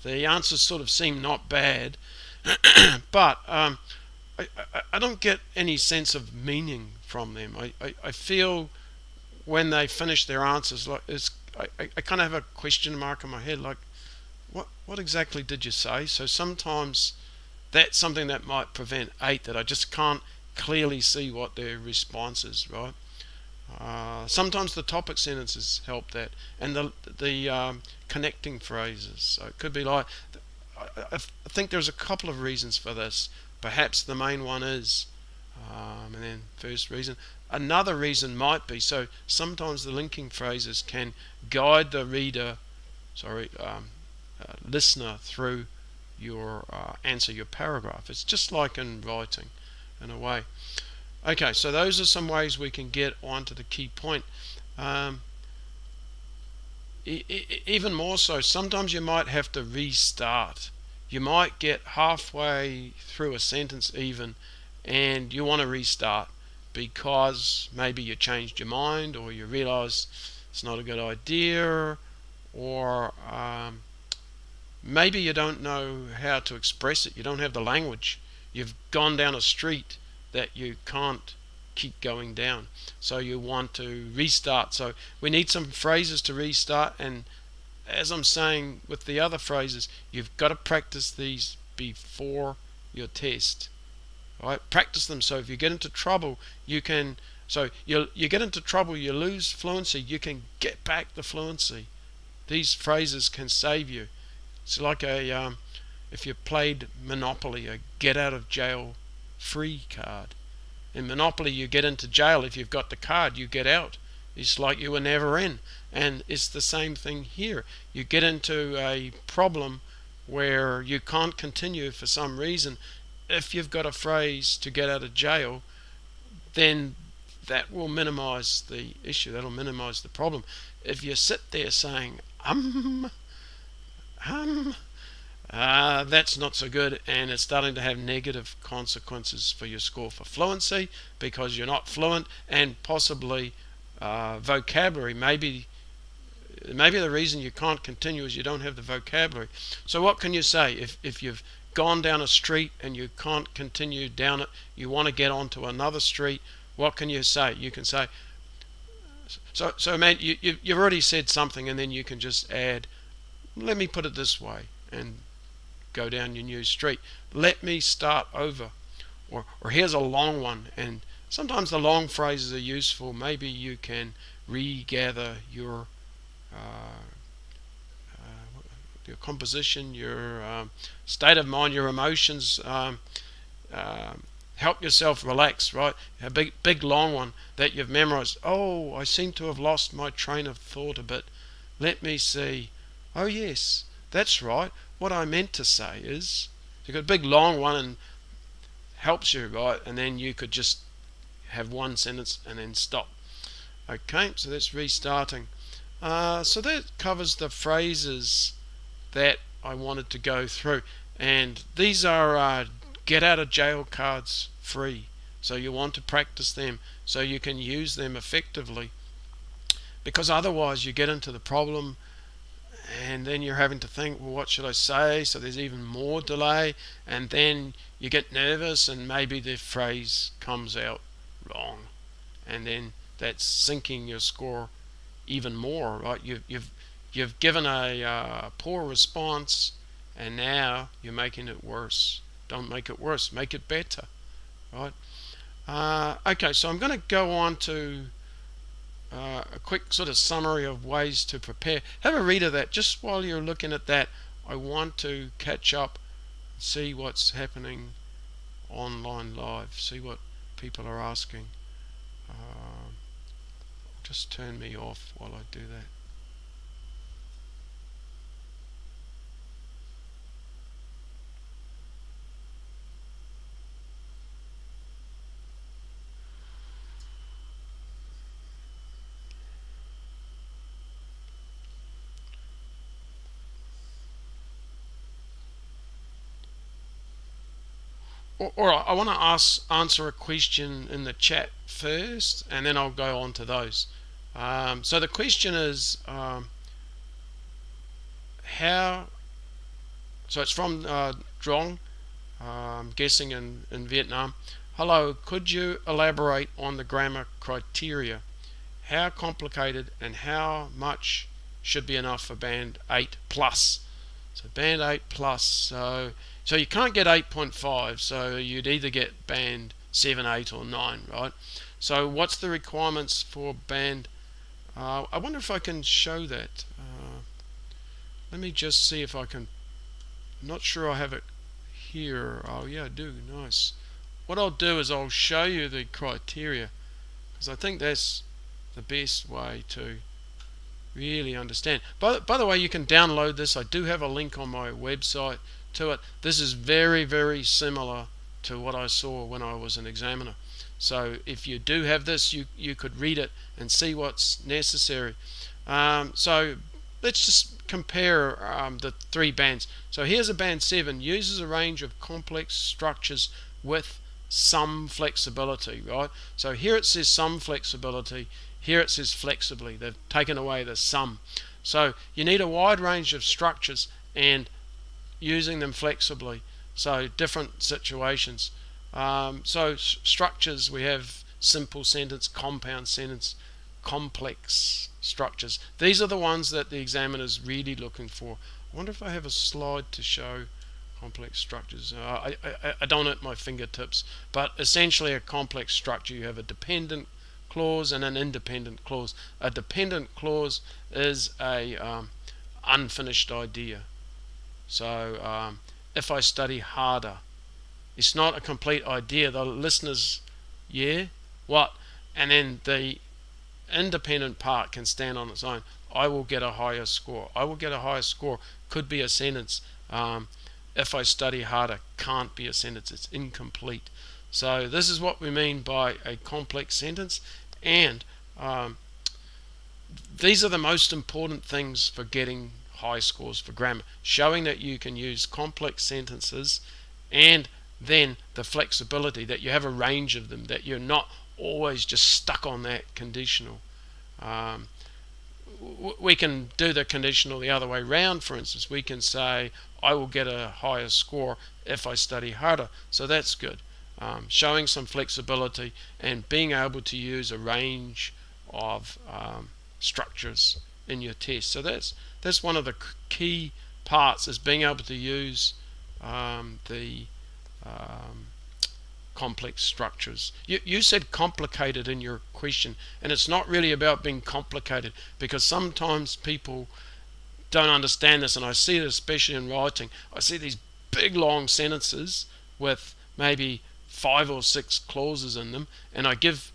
the answers sort of seem not bad, but I don't get any sense of meaning from them. I feel when they finish their answers, like I kind of have a question mark in my head, like, what exactly did you say? So sometimes that's something that might prevent 8, that I just can't clearly see what their response is, right? Sometimes the topic sentences help that, and the connecting phrases. So it could be like, I think there's a couple of reasons for this. Perhaps the main one is, and then first reason. Another reason might be, so sometimes the linking phrases can guide the reader, listener through your answer, your paragraph. It's just like in writing, in a way. Okay, so those are some ways we can get onto the key point. Even more so, sometimes you might have to restart. You might get halfway through a sentence even, and you want to restart because maybe you changed your mind, or you realize it's not a good idea, or maybe you don't know how to express it. You don't have the language. You've gone down a street that you can't keep going down, so you want to restart. So we need some phrases to restart, and as I'm saying with the other phrases, you've got to practice these before your test. Right? Practice them, so if you get into trouble, you can, so you get into trouble, you lose fluency, you can get back the fluency. These phrases can save you. It's like a if you played Monopoly, a get out of jail free card. In Monopoly, you get into jail. If you've got the card, you get out. It's like you were never in. And it's the same thing here. You get into a problem where you can't continue for some reason. If you've got a phrase to get out of jail, then that will minimize the issue. That'll minimize the problem. If you sit there saying, that's not so good, and it's starting to have negative consequences for your score for fluency, because you're not fluent, and possibly vocabulary. Maybe the reason you can't continue is you don't have the vocabulary. So what can you say if you've gone down a street and you can't continue down it, you want to get onto another street? What can you say? You can say, so man, you've already said something, and then you can just add, let me put it this way, and go down your new street. Let me start over. Or here's a long one, and sometimes the long phrases are useful. Maybe you can regather your composition, your state of mind, your emotions. Help yourself relax, right? A big long one that you've memorized. Oh, I seem to have lost my train of thought a bit. Let me see. Oh yes, that's right. What I meant to say is, you've got a big long one and helps you, right? And then you could just have one sentence and then stop. Okay, so that's restarting. So that covers the phrases that I wanted to go through, and these are get out of jail cards free. So you want to practice them so you can use them effectively, because otherwise you get into the problem and then you're having to think, well, what should I say? So there's even more delay, and then you get nervous and maybe the phrase comes out wrong, and then that's sinking your score even more, right? You've given a poor response, and now you're making it worse. Don't make it worse, make it better, right? Okay, so I'm going to go on to a quick sort of summary of ways to prepare. Have a read of that. Just while you're looking at that, I want to catch up, see what's happening online live, see what people are asking. Just turn me off while I do that. All right, I want to answer a question in the chat first, and then I'll go on to those. So the question is, how? So it's from 𝙬𝙤𝙬𝙧𝙮, guessing in Vietnam. Hello, could you elaborate on the grammar criteria? How complicated and how much should be enough for band 8 plus? So band 8 plus, so you can't get 8.5, so you'd either get band 7, 8 or 9, right? So what's the requirements for band? I wonder if I can show that. Let me just see if I can. I'm not sure I have it here. Oh yeah, I do. Nice. What I'll do is I'll show you the criteria, because I think that's the best way to really understand. By the way, you can download this. I do have a link on my website to it. This is very, very similar to what I saw when I was an examiner. So if you do have this, you could read it and see what's necessary. So let's just compare the 3 bands. So here's a band 7, uses a range of complex structures with some flexibility, right? So here it says some flexibility, here it says flexibly. They've taken away the some. So you need a wide range of structures and using them flexibly. So different situations. So structures, we have simple sentence, compound sentence, complex structures. These are the ones that the examiner's really looking for. I wonder if I have a slide to show complex structures. I don't at my fingertips, but essentially a complex structure, you have a dependent clause and an independent clause. A dependent clause is a unfinished idea. So if I study harder, it's not a complete idea. The listeners, yeah, what? And then the independent part can stand on its own. I will get a higher score. I will get a higher score could be a sentence. If I study harder can't be a sentence. It's incomplete. So this is what we mean by a complex sentence, and these are the most important things for getting high scores for grammar, showing that you can use complex sentences, and then the flexibility, that you have a range of them, that you're not always just stuck on that conditional. We can do the conditional the other way round. For instance, we can say I will get a higher score if I study harder. So that's good. Showing some flexibility and being able to use a range of structures in your test. So that's one of the key parts, is being able to use the complex structures. You said complicated in your question, and it's not really about being complicated, because sometimes people don't understand this, and I see it especially in writing. I see these big long sentences with maybe 5 or 6 clauses in them, and I give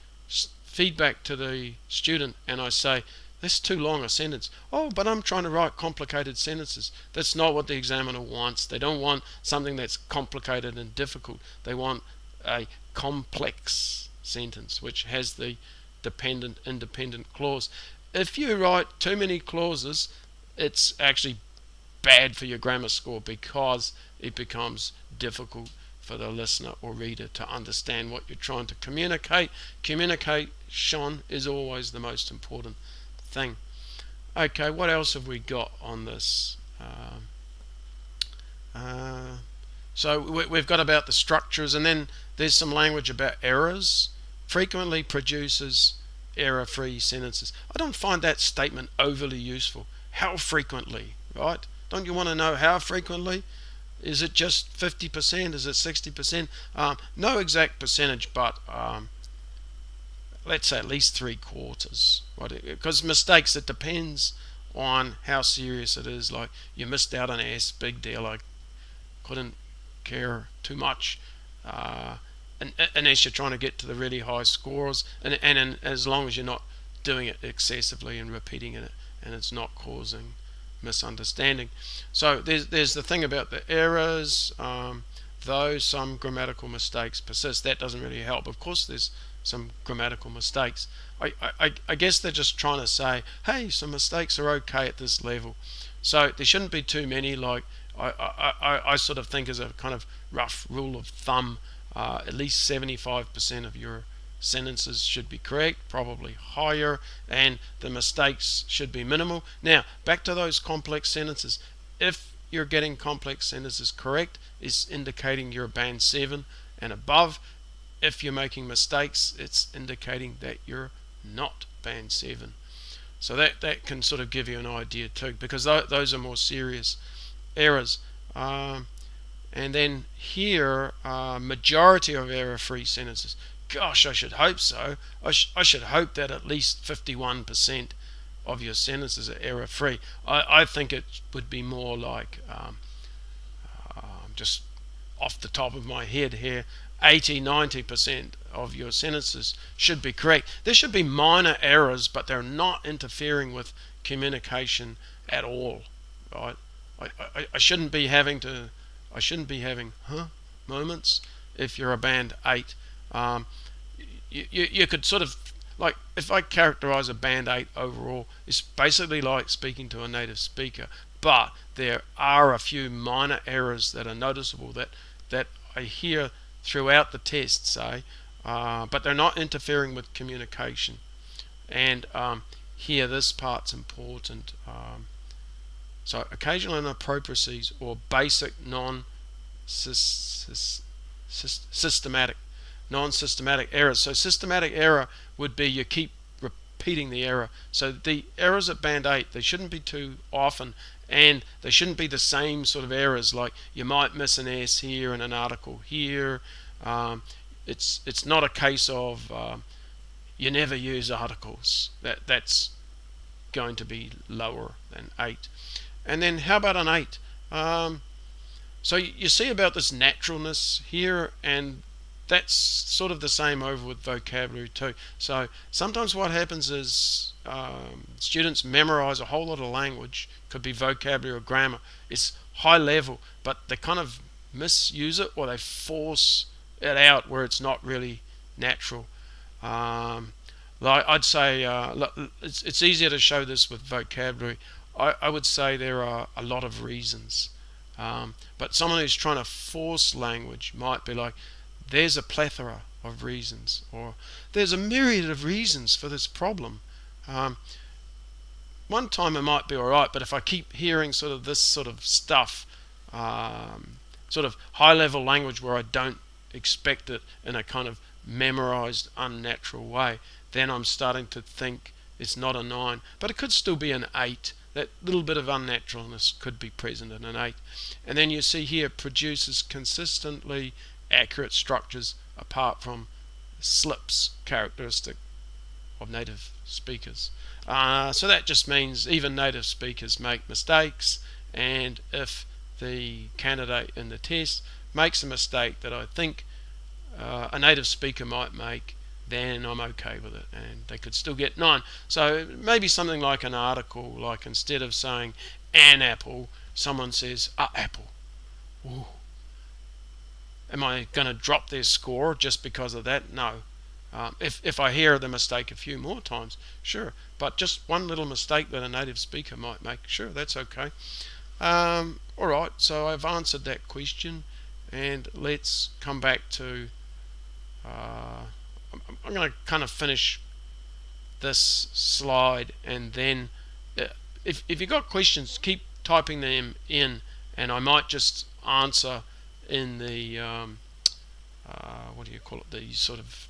feedback to the student and I say, that's too long a sentence. Oh, but I'm trying to write complicated sentences. That's not what the examiner wants. They don't want something that's complicated and difficult. They want a complex sentence which has the dependent independent clause. If you write too many clauses, it's actually bad for your grammar score, because it becomes difficult for the listener or reader to understand what you're trying to communicate. Communication is always the most important thing. Okay, what else have we got on this? So we've got about the structures, and then there's some language about errors. Frequently produces error-free sentences. I don't find that statement overly useful. How frequently, right? Don't you want to know how frequently? Is it just 50%? Is it 60%? No exact percentage, but let's say at least 3/4. Because mistakes, it depends on how serious it is. Like, you missed out on S, big deal. I couldn't care too much. Unless you're trying to get to the really high scores, and as long as you're not doing it excessively and repeating it, and it's not causing misunderstanding. So there's the thing about the errors. Though some grammatical mistakes persist, that doesn't really help. Of course, there's some grammatical mistakes. I guess they're just trying to say, hey, some mistakes are okay at this level. So there shouldn't be too many. Like, I sort of think, as a kind of rough rule of thumb, at least 75% of your sentences should be correct, probably higher, and the mistakes should be minimal. Now, back to those complex sentences. If you're getting complex sentences correct, it's indicating you're band 7 and above. If you're making mistakes, it's indicating that you're not band 7. So that can sort of give you an idea too, because those are more serious errors. And then here, majority of error-free sentences. Gosh, I should hope so. I should hope that at least 51% of your sentences are error-free. I think it would be more like, just off the top of my head here, 80-90% of your sentences should be correct. There should be minor errors, but they're not interfering with communication at all, right? I shouldn't be having moments if you're a band 8. You could sort of, like, if I characterize a band 8 overall, it's basically like speaking to a native speaker, but there are a few minor errors that are noticeable that I hear throughout the test, say, but they're not interfering with communication. And here, this part's important. So occasional inappropriacies or basic non-systematic errors. So systematic error would be you keep repeating the error. So the errors at band 8, they shouldn't be too often, and they shouldn't be the same sort of errors. Like, you might miss an S here and an article here. It's not a case of you never use articles. That's going to be lower than 8. And then how about an 8? So you see about this naturalness here, and that's sort of the same over with vocabulary too. So sometimes what happens is students memorize a whole lot of language, could be vocabulary or grammar. It's high level, but they kind of misuse it, or they force it out where it's not really natural. Like, I'd say it's easier to show this with vocabulary. I would say there are a lot of reasons, but someone who's trying to force language might be like, there's a plethora of reasons, or there's a myriad of reasons for this problem. One time it might be alright, but if I keep hearing sort of this sort of stuff, sort of high level language where I don't expect it in a kind of memorized, unnatural way, then I'm starting to think it's not a 9, but it could still be an 8. That little bit of unnaturalness could be present in an 8. And then you see here, produces consistently accurate structures apart from slips, characteristic of native speakers. So that just means even native speakers make mistakes, and if the candidate in the test makes a mistake that I think a native speaker might make, then I'm okay with it, and they could still get 9. So maybe something like an article, like instead of saying an apple, someone says a apple. Ooh. Am I going to drop their score just because of that? No. If I hear the mistake a few more times, sure. But just one little mistake that a native speaker might make, sure, that's okay. Alright, so I've answered that question, and let's come back to I'm going to kind of finish this slide, and then if you've got questions, keep typing them in, and I might just answer in the what do you call it, the sort of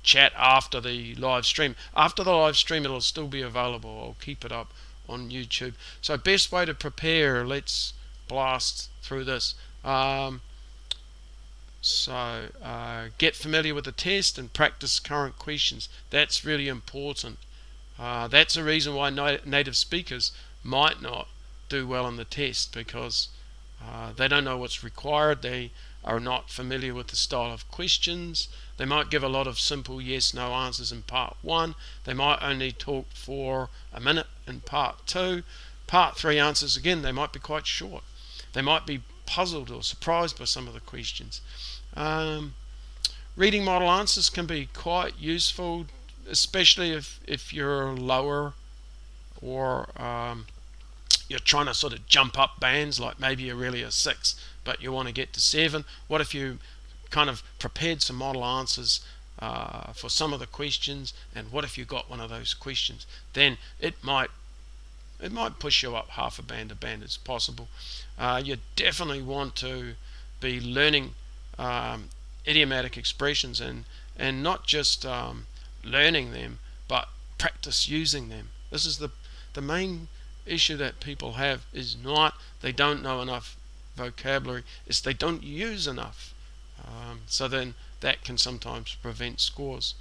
chat after the live stream. After the live stream, it'll still be available. I'll keep it up on YouTube. So best way to prepare, let's blast through this. Get familiar with the test and practice current questions. That's really important. That's a reason why native speakers might not do well on the test, because they don't know what's required. They are not familiar with the style of questions. They might give a lot of simple yes/no answers in part 1. They might only talk for a minute in part 2. Part 3 answers, again, they might be quite short. They might be puzzled or surprised by some of the questions. Reading model answers can be quite useful, especially if you're lower, or you're trying to sort of jump up bands, like maybe you're really a 6 but you want to get to 7. What if you kind of prepared some model answers for some of the questions, and what if you got one of those questions? Then it might push you up half a band as possible. You definitely want to be learning idiomatic expressions, and not just learning them, but practice using them. This is the main issue that people have, is not they don't know enough vocabulary, it's they don't use enough. So then that can sometimes prevent scores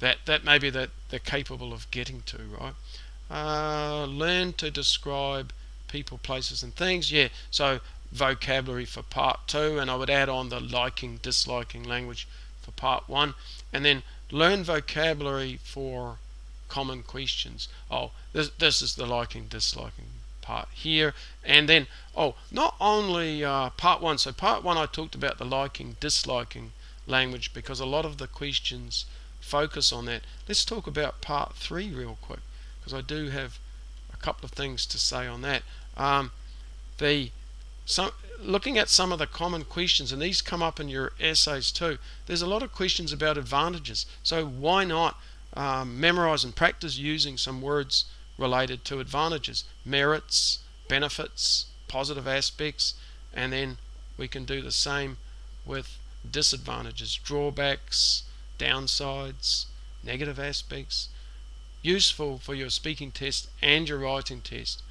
that maybe that they're capable of getting to, right? Learn to describe people, places and things. Yeah, so vocabulary for part 2, and I would add on the liking, disliking language for part 1, and then learn vocabulary for common questions. This is the liking, disliking part here. And then not only part 1. So part 1 I talked about the liking, disliking language, because a lot of the questions focus on that. Let's talk about part 3 real quick, because I do have a couple of things to say on that. Looking at some of the common questions, and these come up in your essays too, there's a lot of questions about advantages. So why not memorize and practice using some words related to advantages, merits, benefits, positive aspects, and then we can do the same with disadvantages, drawbacks, downsides, negative aspects. Useful for your speaking test and your writing test.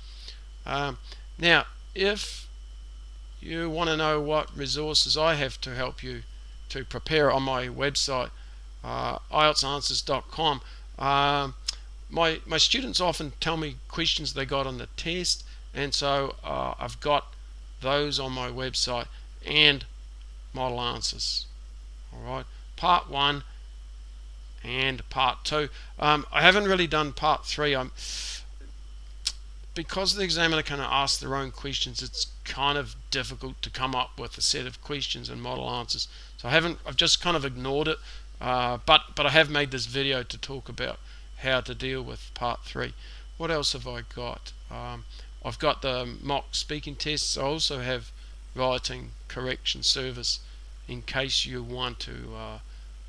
Now, if you want to know what resources I have to help you to prepare, on my website, IELTSanswers.com, my students often tell me questions they got on the test, and so I've got those on my website, and model answers. Alright, part 1 and part 2. I haven't really done part 3. Because the examiner can ask their own questions, it's kind of difficult to come up with a set of questions and model answers. So I've just kind of ignored it, but I have made this video to talk about how to deal with part 3. What else have I got? I've got the mock speaking tests. I also have writing correction service in case you want to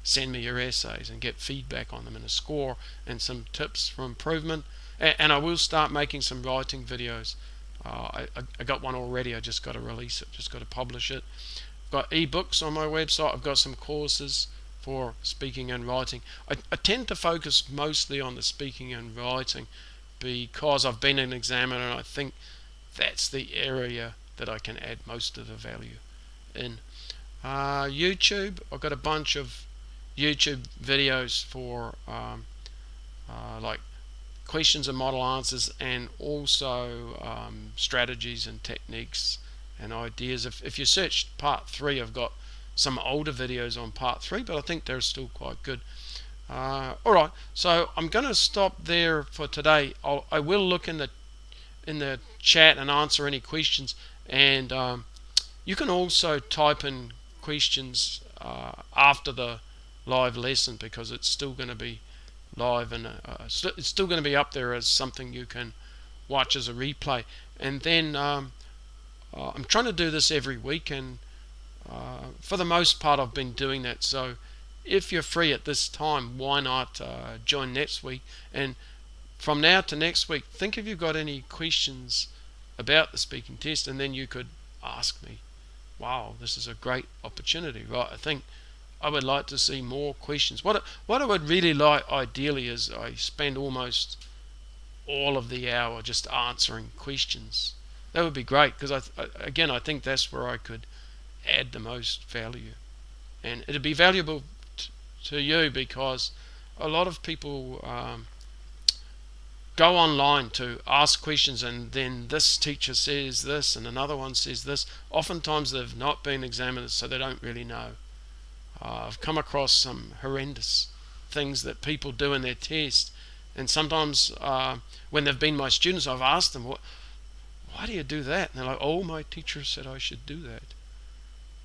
send me your essays and get feedback on them and a score and some tips for improvement. And I will start making some writing videos. I got one already. I just got to release it, just got to publish it. I've got ebooks on my website. I've got some courses for speaking and writing. I tend to focus mostly on the speaking and writing because I've been an examiner, and I think that's the area that I can add most of the value in. YouTube, I've got a bunch of YouTube videos for like questions and model answers, and also strategies and techniques and ideas. If you search part 3, I've got some older videos on part 3, but I think they're still quite good. Alright, so I'm going to stop there for today. I will look in the chat and answer any questions, and you can also type in questions after the live lesson, because it's still going to be live, and it's still going to be up there as something you can watch as a replay. And then I'm trying to do this every week, and for the most part I've been doing that. So if you're free at this time, why not join next week? And from now to next week, think if you've got any questions about the speaking test, and then you could ask me. Wow, this is a great opportunity, right? I think I would like to see more questions. What I would really like ideally is I spend almost all of the hour just answering questions. That would be great, because again, I think that's where I could add the most value, and it'd be valuable to you, because a lot of people go online to ask questions, and then this teacher says this and another one says this. Oftentimes they've not been examined, so they don't really know. I've come across some horrendous things that people do in their test, and sometimes when they've been my students, I've asked them, why do you do that? And they're like, oh, my teacher said I should do that.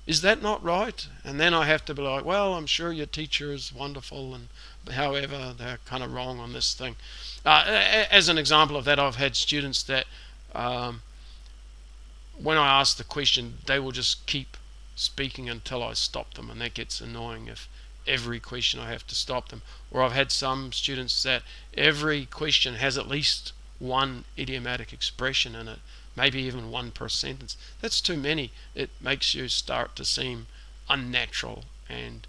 Is that not right? And then I have to be like, well, I'm sure your teacher is wonderful, and however, they're kind of wrong on this thing. As an example of that, I've had students that when I ask the question, they will just keep speaking until I stop them, and that gets annoying if every question I have to stop them. Or I've had some students that every question has at least one idiomatic expression in it, maybe even one per sentence. That's too many. It makes you start to seem unnatural, and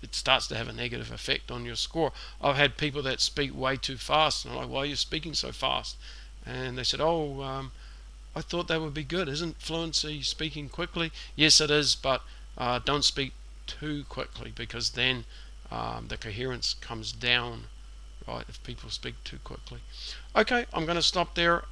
it starts to have a negative effect on your score. I've had people that speak way too fast, and I'm like, why are you speaking so fast? And they said, oh, I thought that would be good. Isn't fluency speaking quickly? Yes, it is, but don't speak too quickly, because then the coherence comes down, right, if people speak too quickly. Okay, I'm going to stop there.